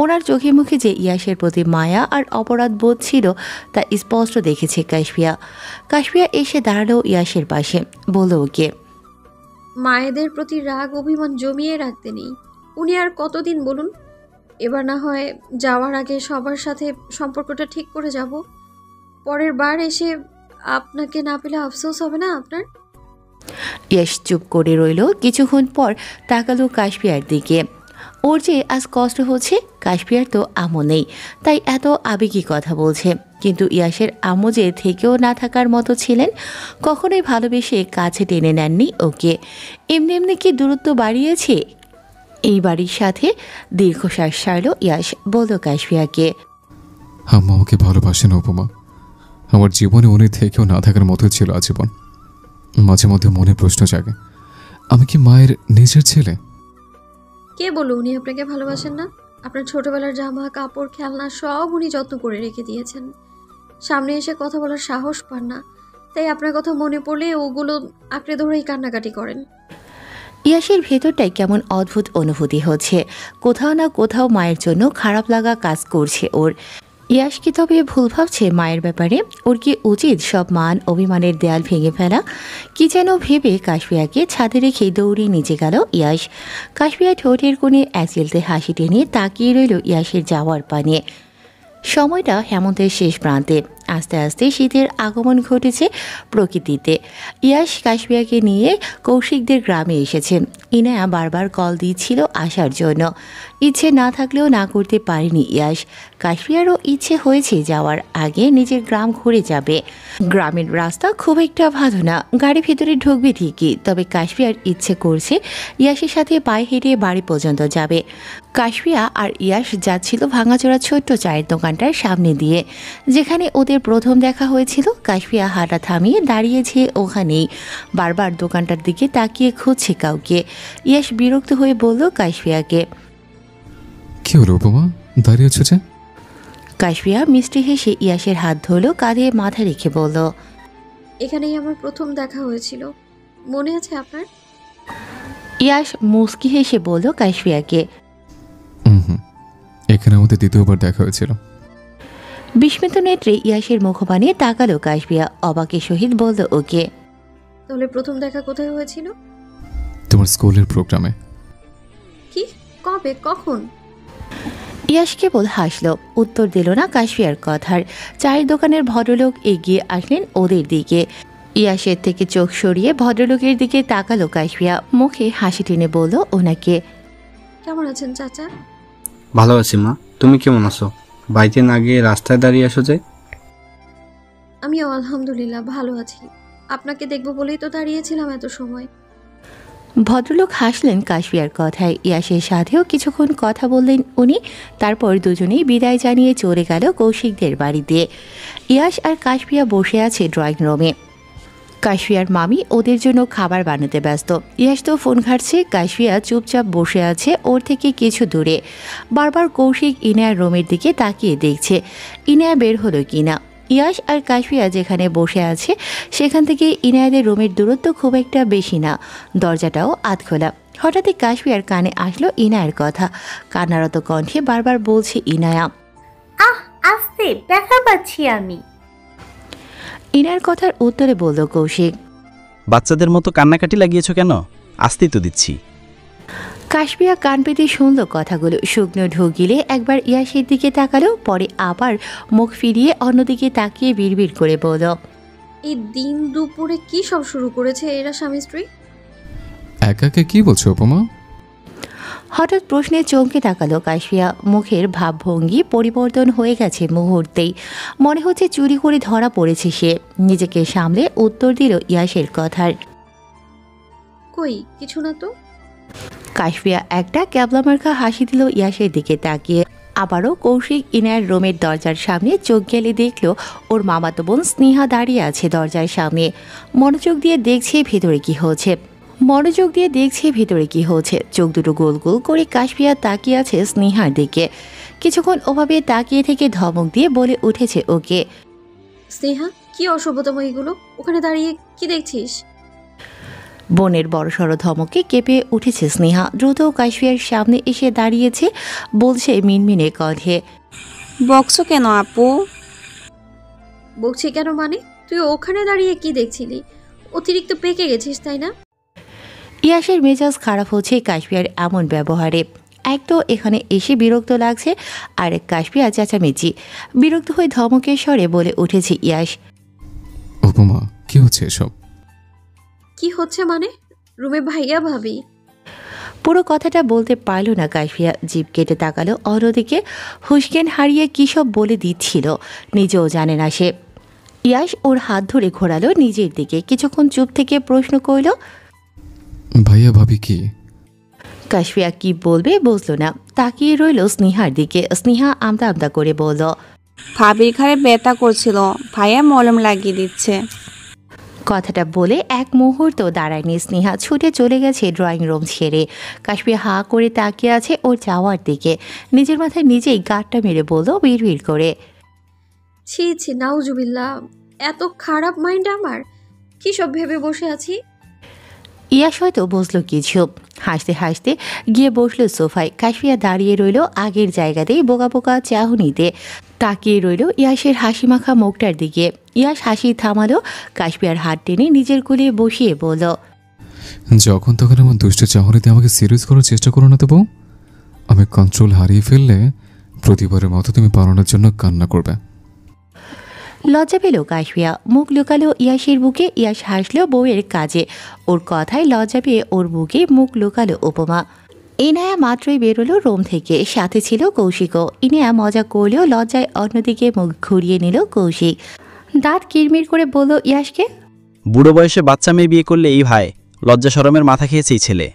ওনার চোখে মুখে যে ইয়াশের প্রতি মায়া আর অপরাধ বোধ ছিল তা স্পষ্ট দেখেছে কাশফিয়া। কাশফিয়া এসে দাঁড়ালো ইয়াশের পাশে, বলল ওকে, মায়েদের প্রতি রাগ অভিমান জমিয়ে রাখতে নেই। উনি আর কতদিন বলুন? এবার না হয় যাওয়ার আগে সবার সাথে সম্পর্কটা ঠিক করে যাব। পরের বার এসে আপনাকে না পেলে আফসোস হবে না আপনার? ইয়াশ চুপ করে রইল। কিছুক্ষণ পর তাকালো কাশফিয়ার দিকে। ওর যে আজ কষ্ট হচ্ছে, কাশফিয়ার তো আম্মু নেই, তাই এত আবেগী কথা বলছে। কিন্তু ইয়াশের আম্মু যে থেকেও না থাকার মতো ছিলেন, কখনোই ভালোবেসে কাছে টেনে নেননি ওকে। এমনি এমনি কি দূরত্ব বাড়িয়েছে এই বাড়ির সাথে? দীর্ঘশ্বাস ছাড়ল ইয়াশ, বলল কাশফিয়াকে, আম্মা আমাকে ভালোবাসেন উপমা। আমার জীবনে উনি থেকেও না থাকার মতো ছিল আজীবন। মাঝে মধ্যে মনে প্রশ্ন জাগে, আমি কি মায়ের নিজের ছেলে? কে বলল উনি আপনাকে ভালোবাসেন না? আপনার ছোটবেলার জামা কাপড় খেলনা সব উনি যত্ন করে রেখে দিয়েছেন। সামনে এসে কথা বলার সাহস পান না, তাই আপনার কথা মনে পড়লে ওগুলো আঁকড়ে ধরেই কান্নাকাটি করেন। ইয়াশের ভেতরটাই কেমন অদ্ভুত অনুভূতি হচ্ছে। কোথাও না কোথাও মায়ের জন্য খারাপ লাগা কাজ করছে ওর। ইয়াশ কি তবে ভুল ভাবছে মায়ের ব্যাপারে? ওর কি উচিত সব মান অভিমানের দেয়াল ভেঙে ফেলা? কি যেন ভেবে কাশফিয়াকে ছাদে রেখে দৌড়ে নিচে গেল ইয়াশ। কাশফিয়া ঠোঁটের কোণে এক চিলতে হাসি টেনে তাকিয়ে রইল ইয়াশের যাওয়ার পানে। সময়টা হেমন্তের শেষ প্রান্তে। আস্তে আস্তে শীতের আগমন ঘটেছে প্রকৃতিতে। ইয়াশ কাশফিয়াকে নিয়ে কৌশিকদের গ্রামে এসেছে। ইনায়া বারবার কল দিচ্ছিল আসার জন্য। ইচ্ছে না থাকলেও না করতে পারেনি ইয়াশ। কাশফিয়ারও ইচ্ছে হয়েছে যাওয়ার আগে নিজের গ্রাম ঘুরে যাবে। গ্রামের রাস্তা খুব একটা ভালো না, গাড়ি ভেতরে ঢুকবে ঠিকই, তবে কাশফিয়ার ইচ্ছে করছে ইয়াশের সাথে পায়ে হেঁটে বাড়ি পর্যন্ত যাবে। কাশফিয়া আর ইয়াশ যাচ্ছিল ভাঙাচোরা ছোট্ট চায়ের দোকানটার সামনে দিয়ে, যেখানে ওদের প্রথম দেখা হয়েছিল। কাশফিয়া হাঁটা থামিয়ে দাঁড়িয়েছে ওখানেই, বারবার দোকানটার দিকে তাকিয়ে খুঁজছে কাউকে। ইয়াশ বিরক্ত হয়ে বলল কাশফিয়াকে, কি হলো উপমা, দাঁড়িয়ে আছো যে? কাশফিয়া মিষ্টি হেসে ইয়াশের হাত ধরল, কাঁধে মাথা রেখে বলল, এখানেই আমার প্রথম দেখা হয়েছিল, মনে আছে আপনার? ইয়াশ মুস্কি হেসে বলল কাশফিয়াকে, এখানে আমাদের দ্বিতীয়বার দেখা হয়েছিল। বিস্মিত নেত্রে ইয়াশের মুখপানে তাকালো কাশফিয়া, অবাকের সহিত বলল ওকে, তাহলে প্রথম দেখা কোথায় হয়েছিল? তোমার স্কুলের প্রোগ্রামে। কি, কবে, কখন? ইয়াশ কেবল হাসল, উত্তর দিল না কাশফিয়ার কথার। চায়ের দোকানের ভদ্রলোক এগিয়ে আসলেন ওদের দিকে। ইয়াশের থেকে চোখ সরিয়ে ভদ্রলোকের দিকে তাকালো কাশফিয়া, মুখে হাসি টেনে বলল ওনাকে, কেমন আছেন চাচা? ভালো আছি মা, তুমি কেমন আছো? বাড়িতে না গিয়ে রাস্তায় দাঁড়িয়ে আসো যে? আমিও আলহামদুলিল্লাহ ভালো আছি। আপনাকে দেখবো বলেই তো দাঁড়িয়েছিলাম এত সময়। ভদ্রলোক হাসলেন কাশফিয়ার কথায়। ইয়াশের সাথেও কিছুক্ষণ কথা বললেন উনি। তারপর দুজনেই বিদায় জানিয়ে চলে গেল কৌশিকদের বাড়িতে। ইয়াশ আর কাশফিয়া বসে আছে ড্রয়িং রুমে। কাশফিয়ার মামি ওদের জন্য খাবার বানাতে ব্যস্ত। ইয়াশ তো ফোন ঘাটছে, কাশফিয়া চুপচাপ বসে আছে ওর থেকে কিছু দূরে। বারবার কৌশিক ইনায়ার রুমের দিকে তাকিয়ে দেখছে ইনায়া বের হলো কিনা। ইয়াশ আর কাশফিয়া যেখানে বসে আছে সেখান থেকে ইনায়াদের রুমের দূরত্ব খুব একটা বেশি না, দরজাটাও আধখোলা। হঠাৎই কাশফিয়ার কানে আসলো ইনায়ার কথা। কান্নারত কণ্ঠে বারবার বলছে ইনায়া, আহ আস্তে, ব্যথা পাচ্ছি আমি। ইনায়ার কথার উত্তরে বলল কৌশিক, বাচ্চাদের মতো কান্নাকাটি লাগিয়েছো কেন? আসতেই তো দিচ্ছি। কাশপিয়া কান পেতে শুনল কথাগুলো, শুকনো ঢোক গিলে একবার ইয়াসের দিকে তাকালো, পরে আবার মুখ ফিরিয়ে অন্যদিকে তাকিয়ে বিড়বিড় করে বলল, এই দিন দুপুরে কি সব শুরু করেছে এরা স্বামী স্ত্রী? একাকে কি বলছো উপমা? হঠাৎ প্রশ্নে চমকে তাকালো কাশপিয়া। মুখের ভাবভঙ্গি পরিবর্তন হয়ে গেছে মুহূর্তেই। মনে হচ্ছে চুরি করে ধরা পড়েছে সে। নিজেকে সামলে উত্তর দিল ইয়াসের কথার। কই কিছু না তো। কাশপিয়া একটা ক্যাবলামার্কা হাসি দিল ইয়াসের দিকে তাকিয়ে। আবারও কৌশিক ইনার রুমের দরজার সামনে চোখ গেলে দেখল ওর মামাতো বোন স্নেহা দাঁড়িয়ে আছে দরজার সামনে। মনোযোগ দিয়ে দেখছে ভেতরে কি হচ্ছে। চোখ দুটো গোল গোল করে কাশপিয়া তাকিয়ে আছে স্নেহার দিকে। কিছুক্ষণ ওভাবে তাকিয়ে থেকে ধমক দিয়ে বলে উঠেছে ওকে, স্নেহা কি অসভ্যতম এগুলো, ওখানে দাঁড়িয়ে কি দেখছিস? বোনের বড়সড় ধমকে কেঁপে উঠেছে স্নেহা। দ্রুত কাশপিয়ার সামনে এসে দাঁড়িয়েছে, বলছে মিনমিনে কণ্ঠে, বকছো কেন আপু? বকছি কেন মানে? তুই ওখানে দাঁড়িয়ে কি দেখছিলি? অতিরিক্ত পেকে গেছিস তাই না? ইয়াসের মেজাজ খারাপ হচ্ছে কাশপিয়ার এমন ব্যবহারে। এক তো এখানে এসে বিরক্ত লাগছে, আর এক কাশপিয়া চেঁচামেচি। বিরক্ত হয়ে ধমকের স্বরে বলে উঠেছে ইয়াস, উপমা কি হচ্ছে এসব? কি হচ্ছে মানে? রুমে ভাইয়া ভাবি। পুরো কথাটা বলতে পারল না কাশপিয়া। জিভ কেটে তাকালো অন্যদিকে। হুশজ্ঞান হারিয়ে কী সব বলে দিচ্ছিল নিজেও জানে না সে। ইয়াস ওর হাত ধরে ঘোরালো নিজের দিকে। কিছুক্ষণ চুপ থেকে প্রশ্ন করল, ভাইয়া ভাবি কি? কাশপিয়া কি বলবে বুঝলো না, তাকিয়ে রইল স্নেহার দিকে। স্নেহা আমতা আমতা করে বলল, ভাবির ঘাড়ে ব্যথা করছিল, ভাইয়া মলম লাগিয়ে দিচ্ছে। কথাটা বলে এক মুহূর্ত দাঁড়ায়নি স্নেহা, ছুটে চলে গেছে ড্রয়িং রুম ছেড়ে। কাশপিয়া হাঁ করে তাকিয়ে আছে ওর যাওয়ার দিকে। নিজের মাথায় নিজেই গাঁটটা মেরে বলল বিড়বিড় করে, ছি ছি নাউজুবিল্লাহ, এত খারাপ মাইন্ড আমার। কি সব ভেবে বসে আছি। ইয়াস হয়তো বুঝলো কিছু। হাসতে হাসতে গিয়ে বসলো সোফায়। কাশপিয়া দাঁড়িয়ে রইল আগের জায়গাতেই বোকা বোকা চাহনিতে। তাকিয়ে রইল ইয়াসের হাসি মাখা মুখটার দিকে। ইয়াস হাসি থামালো, কাশপিয়ার হাত টেনে নিজের কোলে বসিয়ে বলল, যখন তখন আমার দুষ্ট চাহনিতে আমাকে সিরিয়াস করার চেষ্টা করো না তো বউ। আমি কন্ট্রোল হারিয়ে ফেললে প্রতিবারের মতো তুমি পালানোর জন্য কান্না করবে। লজ্জা পেল কাশপিয়া, মুখ লুকালো ইয়াসের বুকে। ইয়াস হাসলো বউয়ের কাজে। ওর কথায় লজ্জা পেয়ে ওর বুকে মুখ লুকালো উপমা। ইনায়া মাত্রই বেরোলো রুম থেকে, সাথে ছিল কৌশিকও। ইনায়া মজা করলেও লজ্জায় অন্যদিকে মুখ ঘুরিয়ে নিল কৌশিক। দাঁত কিরমির করে বলল ইয়াসকে, বুড়ো বয়সে বাচ্চা মেয়ে বিয়ে করলে এই ভাই, লজ্জা শরমের মাথা খেয়েছে এই ছেলে।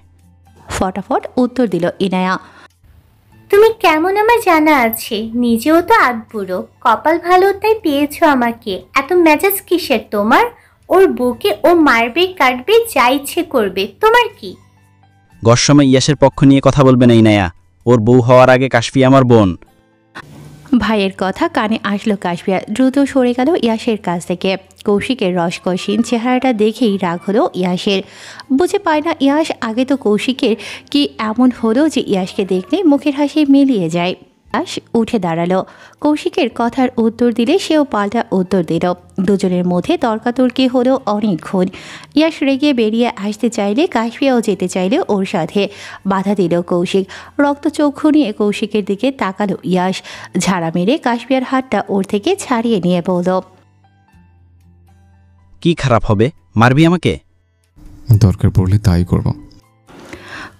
ফটাফট উত্তর দিল ইনায়া, তুমি কেমন আমার জানা আছে, নিজেও তো আধবুড়ো, কপাল ভালো তাই পেয়েছো আমাকে। এত মেজাজ কিসের তোমার? ওর বুকে ও মারবে কাটবে যা ইচ্ছে করবে, তোমার কি? গরসমে ইয়াসের পক্ষ নিয়ে কথা বলবে না ইনায়া, ওর বউ হওয়ার আগে কাশফি আমার বোন। ভাইয়ের কথা কানে আসলো কাশপিয়া। দ্রুত সরে গেল ইয়াসের কাছ থেকে। কৌশিকের রসকসীন চেহারাটা দেখেই রাগ হলো ইয়াসের। বুঝে পায় না ইয়াস, আগে তো কৌশিকের কি এমন হলো যে ইয়াসকে দেখলে মুখের হাসি মিলিয়ে যায়। ইয়াস উঠে দাঁড়ালো। কৌশিকের কথার উত্তর দিলে সেও পাল্টা উত্তর দিল। দুজনের মধ্যে তর্কাতর্কি হলো অনেকক্ষণ। ইয়াস রেগে বেরিয়ে আসতে চাইলে কাশপিয়াও যেতে চাইলে ওর সাথে। বাধা দিল কৌশিক। রক্তচক্ষু নিয়ে কৌশিকের দিকে তাকালো ইয়াস। ঝাড়া মেরে কাশপিয়ার হাতটা ওর থেকে ছাড়িয়ে নিয়ে বলল, কি খারাপ হবে, মারবি আমাকে? দরকার পড়লে তাই করব।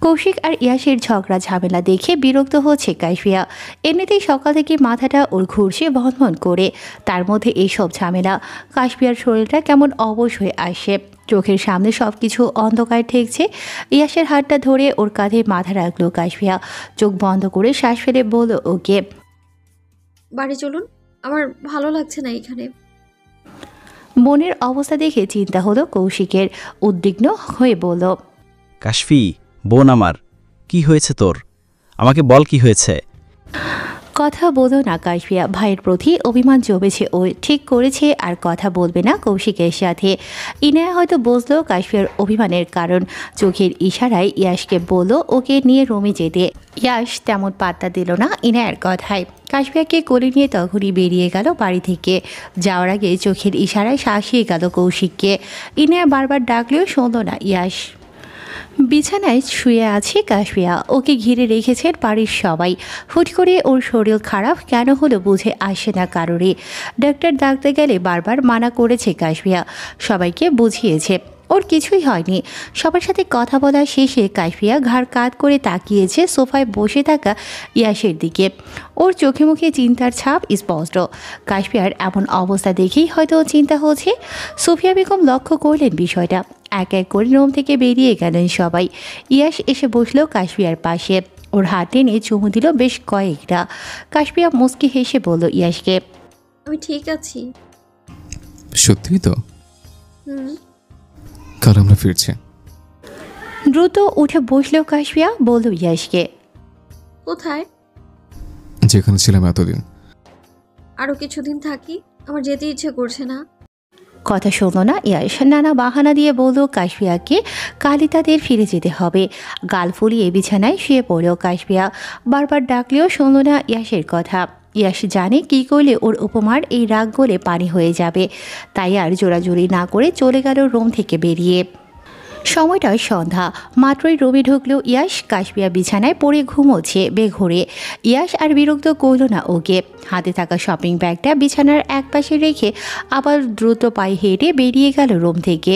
কৌশিক আর ইয়াসের ঝগড়া ঝামেলা দেখে বিরক্ত হচ্ছে কাশপিয়া। এমনিতেই সকাল থেকে মাথাটা ওর ঘুরছে ভনভন করে, তার মধ্যে এইসব ঝামেলা। কাশপিয়ার শরীরটা কেমন অবশ হয়ে আসে, চোখের সামনে সব কিছু অন্ধকার ঠেকছে। ইয়াসের হাতটা ধরে ওর কাঁধে মাথা রাখলো কাশপিয়া। চোখ বন্ধ করে শ্বাস ফেলে বলল ওকে, বাড়ি চলুন, আমার ভালো লাগছে না এখানে। মনের অবস্থা দেখে চিন্তা হলো কৌশিকের। উদ্বিগ্ন হয়ে বলল, কাশফি বোন আমার, কি হয়েছে তোর? আমাকে বল কি হয়েছে। কথা বলো না কাশপিয়া। ভাইয়ের প্রতি অভিমান জমেছে ও, ঠিক করেছে আর কথা বলবে না কৌশিকের সাথে। ইনায়া হয়তো বুঝলো কাশপিয়ার অভিমানের কারণ। চোখের ইশারায় ইয়াসকে বলল ওকে নিয়ে রুমে যেতে। ইয়াস তেমন পাত্তা দিল না ইনায়ার কথায়। কাশপিয়াকে কোলে নিয়ে তখনই বেরিয়ে গেল বাড়ি থেকে। যাওয়ার আগে চোখের ইশারায় শাসিয়ে গেল কৌশিককে। ইনায়া বারবার ডাকলেও শুনল না ইয়াস। বিছানায় শুয়ে আছে কাশফিয়া, ওকে ঘিরে রেখেছেন বাড়ির সবাই। হুট করে ওর শরীর খারাপ কেন হলো বুঝে আসে না কারোরই। ডাক্তার ডাকতে গেলে বারবার মানা করেছে কাশফিয়া, সবাইকে বুঝিয়েছে ওর কিছুই হয়নি। সবার সাথে কথা বলা শেষে কাশফিয়া ঘাড় কাত করে তাকিয়েছে সোফায় বসে থাকা ইয়াসের দিকে। ওর চোখে মুখে চিন্তার ছাপ স্পষ্ট। কাশফিয়ার এমন অবস্থা দেখেই হয়তো চিন্তা হচ্ছে। সুফিয়া বেগম লক্ষ্য করলেন বিষয়টা। এক এক করে রুম থেকে বেরিয়ে গেলেন সবাই। ইয়াস এসে বসলো কাশফিয়ার পাশে, ওর হাত টেনে চুমু দিল বেশ কয়েকটা। কাশফিয়া মুচকি হেসে বলল ইয়াসকে, আমি ঠিক আছি। সত্যি তো? হুম। কাল আমরা ফিরছি। দ্রুত উঠে বসলো কাশফিয়া, বলল ইয়াসকে, কোথায়? যেখানে ছিলাম এতদিন। আরো কিছুদিন থাকি, আমার যেতে ইচ্ছে করছে না। কথা শুনলো না ইয়াস, নানা বাহানা দিয়ে বলল কাশফিয়াকে কালই তাদের ফিরে যেতে হবে। গাল ফুলিয়ে বিছানায় শুয়ে পড়ল কাশফিয়া। বারবার ডাকলেও শুনল না ইয়াসের কথা। ইয়াস জানে কী করলে ওর উপমার এই রাগ গলে পানি হয়ে যাবে, তাই আর জোরাজুরি না করে চলে গেল রুম থেকে বেরিয়ে। সময়টা সন্ধ্যা, মাত্রই রুমে ঢুকলো ইয়াস। কাশফিয়া বিছানায় পড়ে ঘুমোচ্ছে বেঘোরে। ইয়াস আর বিরক্ত করল না ওকে। হাতে থাকা শপিং ব্যাগটা বিছানার একপাশে রেখে আবার দ্রুত পায়ে হেঁটে বেরিয়ে গেল রুম থেকে।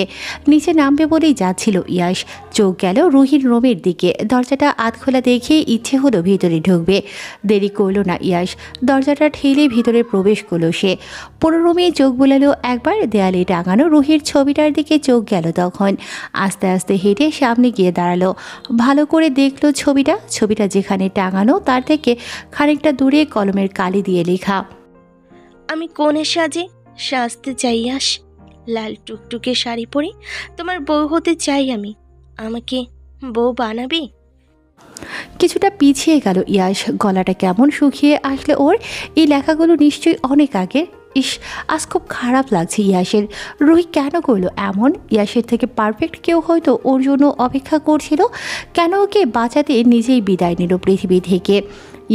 নিচে নামবে বলেই যাচ্ছিল ইয়াস, চোখ গেল রুহির রুমের দিকে। দরজাটা আধখোলা দেখে ইচ্ছে হলো ভিতরে ঢুকবে। দেরি করলো না ইয়াস, দরজাটা ঠেলে ভিতরে প্রবেশ করলো সে। পুরো রুমে চোখ বুলালো একবার, দেয়ালে টাঙানো রুহির ছবিটার দিকে চোখ গেল তখন। আস্তে আস্তে হেঁটে সামনে গিয়ে দাঁড়ালো, ভালো করে দেখলো ছবিটা যেখানে টাঙানো তার থেকে খানিকটা দূরে কলমের কালি দিয়ে লেখা, আমি কোণে সাজতে চাই ইয়াস, লাল টুকটুকে শাড়ি পরে তোমার বউ হতে চাই আমি, আমাকে বউ বানাবি? কিছুটা পিছিয়ে গেল ইয়াস, গলাটা কেমন শুকিয়ে আসলো ওর। এই লেখাগুলো নিশ্চয়ই অনেক আগে। ইস, আজ খুব খারাপ লাগছে ইয়াসের। রুহি কেন করলো এমন? ইয়াসের থেকে পারফেক্ট কেউ হয়তো ওর জন্য অপেক্ষা করছিল। কেন ওকে বাঁচাতে নিজেই বিদায় নিল পৃথিবী থেকে?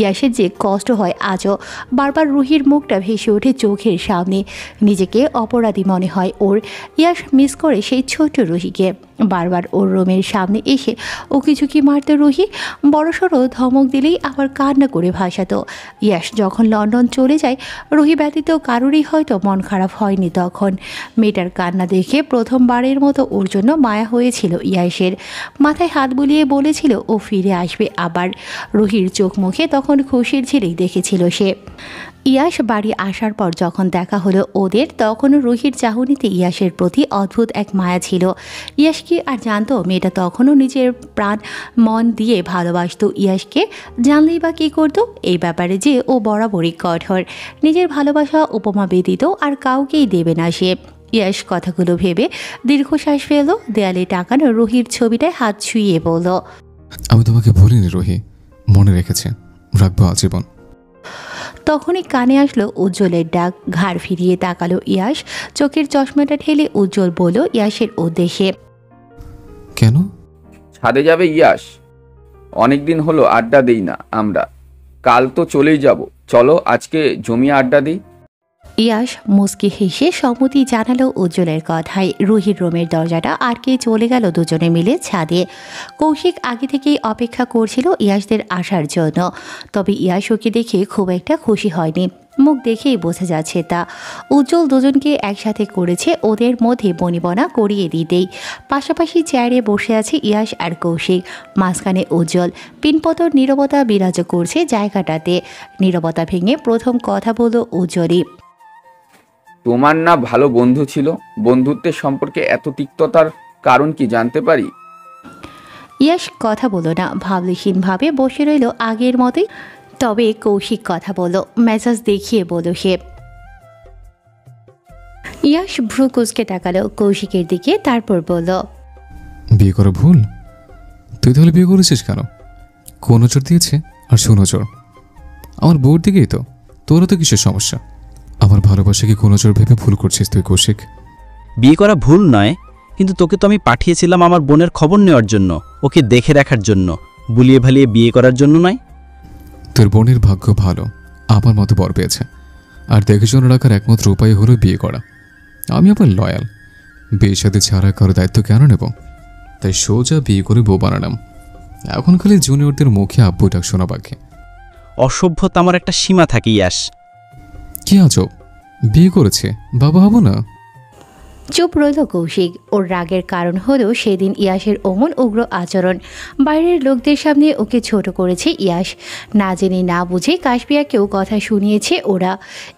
ইয়াসের যে কষ্ট হয় আজও। বারবার রুহির মুখটা ভেসে ওঠে চোখের সামনে। নিজেকে অপরাধী মনে হয় ওর। ইয়াস মিস করে সেই ছোট্ট রুহিকে। বারবার ওর রুমের সামনে এসে ও কিছু কি মারত রুহি। বড়সড় ধমক দিলেই আবার কান্না করে ভাসাতো। ইয়াস যখন লন্ডন চলে যায়, রুহি ব্যতীত কারোরই হয়তো মন খারাপ হয়নি তখন। মেয়েটার কান্না দেখে প্রথমবারের মতো ওর জন্য মায়া হয়েছিল ইয়াসের। মাথায় হাত বুলিয়ে বলেছিল ও ফিরে আসবে আবার। রুহির চোখ মুখে তখন খুশির ঝিলিক দেখেছিল সে। ইয়াস বাড়ি আসার পর যখন দেখা হলো ওদের, তখনও রুহির চাহনিতে ইয়াসের প্রতি অদ্ভুত এক মায়া ছিল। ইয়াস কি আর জানতো মেয়েটা তখনও নিজের প্রাণ মন দিয়ে ভালোবাসত ইয়াসকে? জানলেই বা কী করতো? এই ব্যাপারে যে ও বরাবরই কঠোর। নিজের ভালোবাসা উপমা ব্যতীত আর কাউকেই দেবে না সে। ইয়াস কথাগুলো ভেবে দীর্ঘশ্বাস ফেলল। দেয়ালে টাকানো রুহির ছবিটায় হাত ছুঁয়ে বলল, আমি তোমাকে বলিনি রুহি, মনে রেখেছে, রাখবো আজীবন। তখনই কানে আসলো উজ্জ্বলের ডাক। ঘাড় ফিরিয়ে তাকালো ইয়াস। চোখের চশমাটা ঠেলে উজ্জ্বল বলল ইয়াসের উদ্দেশ্যে, কেন? ছাদে যাবে ইয়াস? অনেকদিন হলো আড্ডা দেই না আমরা, কাল তো চলেই যাব, চলো আজকে জমিয়ে আড্ডা দিই। ইয়াস মুচকি হেসে সম্মতি জানালো উজ্জ্বলের কথায়। রুহির রুমের দরজাটা আটকে চলে গেল দুজনে মিলে ছাদে। কৌশিক আগে থেকেই অপেক্ষা করছিল ইয়াসদের আসার জন্য। তবে ইয়াস ওকে দেখে খুব একটা খুশি হয়নি, মুখ দেখেই বোঝা যাচ্ছে তা। উজ্জ্বল দুজনকে একসাথে করেছে ওদের মধ্যে বনিবনা করিয়ে দিতেই। পাশাপাশি চেয়ারে বসে আছে ইয়াস আর কৌশিক, মাঝখানে উজ্জ্বল। পিনপতর নীরবতা বিরাজ করছে জায়গাটাতে। নীরবতা ভেঙে প্রথম কথা বলল উজ্জ্বলই, তোমার না ভালো বন্ধু ছিল, বন্ধুত্বের সম্পর্কে এত তিক্ততার কারণ কি জানতে পারি? ইয়াস কথা বলো না, ভাবলেহীনভাবে বসে রইল আগের মতোই। তবে কৌশিক কথা বলো, মেজাজ দেখিয়ে বলো সে। ইয়াস ভ্রু কুচকে তাকালো কৌশিকের দিকে, তারপর বলল, বিয়ে করা ভুল? তুই তাহলে বিয়ে করেছিস কেন? কোন নজর দিয়েছে আর সুনজর? আমার বউর দিকেই তো। তোরও তো কিসের সমস্যা? আমার ভালোবাসাকে কোন নজর ভেবে ভুল করছিস তুই কৌশিক। বিয়ে করা ভুল নয়, কিন্তু তোকে তো আমি পাঠিয়েছিলাম আমার বোনের খবর নেওয়ার জন্য, ওকে দেখে রাখার জন্য, বুলিয়ে ভালিয়ে বিয়ে করার জন্য নয়। তোর বোনের ভাগ্য ভালো, আমার মতো বর পেয়েছে। আর দেখে শুনে রাখার একমাত্র উপায় হলো বিয়ে করা। আমি আবার লয়াল, বিয়ের সাথে ছাড়া কারো দায়িত্ব কেন নেব? তাই সোজা বিয়ে করে বউ বানালাম। এখন খালি জুনিয়রদের মুখে আব্বু ডাক শোনা বাকি। অসভ্যতা আমার একটা সীমা থাকে ইয়াস। কি আজব, বিয়ে করেছে, বাবা হব না? চুপ রইল কৌশিক। ওর রাগের কারণ হলো সেদিন ইয়াসের অমন উগ্র আচরণ। বাইরের লোকদের সামনে ওকে ছোট করেছে ইয়াস। না জেনে না বুঝে কাশপিয়াকেও কথা শুনিয়েছে ওরা।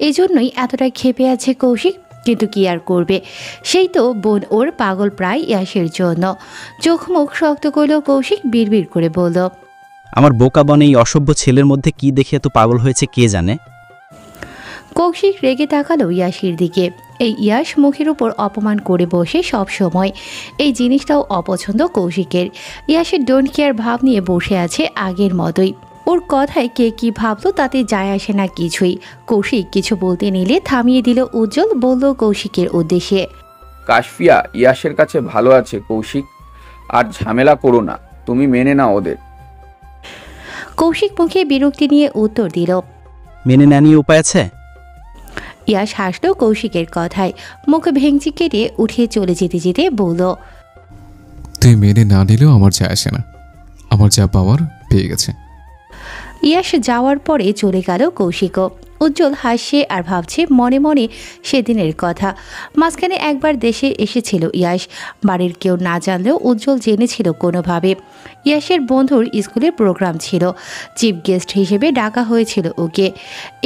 এজন্যই এতটা ক্ষেপে আছে কৌশিক। কিন্তু কি আর করবে, সেই তো বোন ওর পাগল প্রায় ইয়াসের জন্য। চোখ মুখ শক্ত করল কৌশিক, বিড়বিড় করে বলল, আমার বোকা বনে এই অসভ্য ছেলের মধ্যে কি দেখে এত পাগল হয়েছে কে জানে। কৌশিক রেগে তাকালো ইয়াসের দিকে। এই ইয়াস মুখের উপর অপমান করে বসে সব সময়। এই জিনিসটাও অপছন্দ কৌশিকের। ইয়াসের ডোন্ট কেয়ার ভাব নিয়ে বসে আছে আগের মতোই। ওর কথায় কে কি ভাবলো তাতে যায় আসে না কিছুই। কৌশিক কিছু বলতে নিলে থামিয়ে দিল উজ্জ্বল। বলল কৌশিকের উদ্দেশ্যে, কাশফিয়া ইয়াসের কাছে ভালো আছে কৌশিক, আর ঝামেলা করো না, তুমি মেনে নাও ওদের। কৌশিক মুখে বিরক্তি নিয়ে উত্তর দিল, মেনে না নিয়ে উপায় আছে? ইয়াস হাসল কৌশিকের কথায়। মুখ ভেঙচি কেটে উঠে চলে যেতে যেতে বলল, তুই মেনে না নিলেও আমার যায় আসে না, আমার যা পাওয়ার পেয়ে গেছে। ইয়াস যাওয়ার পরে চলে গেল কৌশিকও। উজ্জ্বল হাসছে আর ভাবছে মনে মনে সেদিনের কথা। মাঝখানে একবার দেশে এসেছিল ইয়াস। বাড়ির কেউ না জানলেও উজ্জ্বল জেনেছিল কোনোভাবে। ইয়াসের বন্ধুর স্কুলে প্রোগ্রাম ছিল, চিফ গেস্ট হিসেবে ডাকা হয়েছিল ওকে।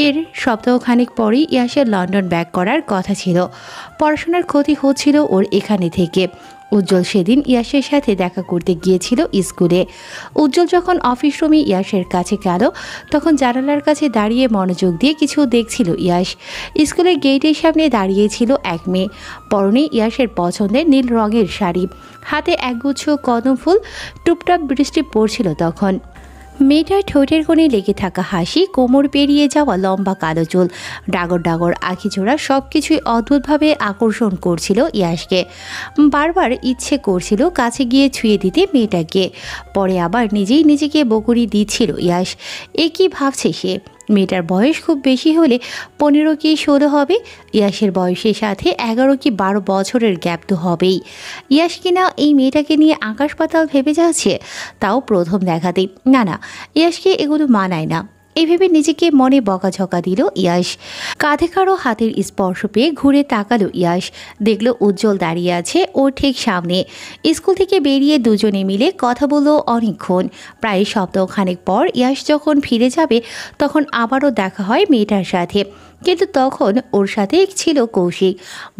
এর সপ্তাহখানেক পরেই ইয়াসের লন্ডন ব্যাক করার কথা ছিল। পড়াশোনার ক্ষতি হচ্ছিল ওর এখানে থেকে। উজ্জ্বল সেদিন ইয়াসের সাথে দেখা করতে গিয়েছিল স্কুলে। উজ্জ্বল যখন অফিস রুমে ইয়াসের কাছে গেল তখন জানালার কাছে দাঁড়িয়ে মনোযোগ দিয়ে কিছু দেখছিল ইয়াস। স্কুলের গেটের সামনে দাঁড়িয়েছিল এক মেয়ে। পরনে ইয়াসের পছন্দের নীল রঙের শাড়ি, হাতে একগুচ্ছ কদম ফুল। টুপটাপ বৃষ্টি পড়ছিল তখন। মেয়েটার ঠোঁটের কোণে লেগে থাকা হাসি, কোমর পেরিয়ে যাওয়া লম্বা কালো চুল, ডাগর ডাগর আখিজোড়া সব কিছুই অদ্ভুতভাবে আকর্ষণ করছিল ইয়াসকে। বারবার ইচ্ছে করছিল কাছে গিয়ে ছুঁয়ে দিতে মেয়েটাকে। পরে আবার নিজেই নিজেকে বকুনি দিচ্ছিল ইয়াস। এ কী ভাবছে সে? মেয়েটার বয়স খুব বেশি হলে 15 কি 16 হবে। ইয়াসের বয়সের সাথে 11 কি 12 বছরের গ্যাপ তো হবেই। ইয়াস কিনা এই মেয়েটাকে নিয়ে আকাশ পাতাল ভেবে যাচ্ছে, তাও প্রথম দেখাতেই। না না, ইয়াসকে এগুলো মানায় না। এভাবে নিজেকে মনে বকাঝকা দিল ইয়াস। কাঁধে কারো হাতের স্পর্শ পেয়ে ঘুরে তাকালো ইয়াস। দেখলো উজ্জ্বল দাঁড়িয়ে আছে ওর ঠিক সামনে। স্কুল থেকে বেরিয়ে দুজনে মিলে কথা বলল অনেকক্ষণ। প্রায় সপ্তাহখানেক পর ইয়াস যখন ফিরে যাবে তখন আবারও দেখা হয় মেয়েটার সাথে। কিন্তু তখন ওর সাথে ছিল কৌশিক।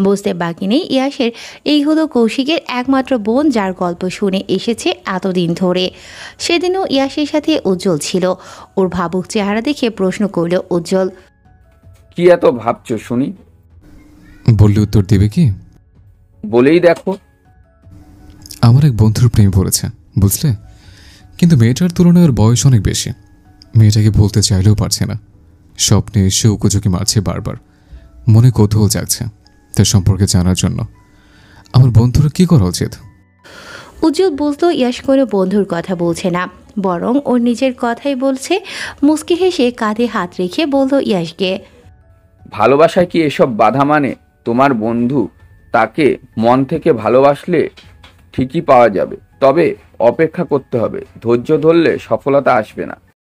বুঝতে বাকি নেই ইয়াসের এই হলো কৌশিকের একমাত্র বোন, যার গল্প শুনে এসেছে এতদিন ধরে। সেদিনও ইয়াসের সাথে উজ্জ্বল ছিল। ওর ভাবুক চেহারা দেখে প্রশ্ন করল উজ্জ্বল, কি এত ভাবছো শুনি? বললে উত্তর দেবে কি? বলেই দেখো। আমার এক বন্ধুর প্রেম পড়েছে, বুঝলে? কিন্তু মেয়েটার তুলনায় ওর বয়স অনেক বেশি। মেয়েটাকে বলতে চাইলেও পারছে না। স্বপ্নে এসে উকুচুকি মারছে বারবার। মনে কৌতূহল জাগছে তার সম্পর্কে জানার জন্য। আমার বন্ধুর কি করা উচিত? উজ্জ্বল বুঝলো ইয়াস কোনো বন্ধুর কথা বলছে না, বরং ওর নিজের কথাই বলছে। মুচকি হেসে কাঁধে হাত রেখে বলল ইয়াসকে, ভালোবাসায় কি এসব বাধা মানে? তোমার বন্ধু তাকে মন থেকে ভালোবাসলে ঠিকই পাওয়া যাবে, তবে অপেক্ষা করতে হবে। ধৈর্য ধরলে সফলতা আসবে না।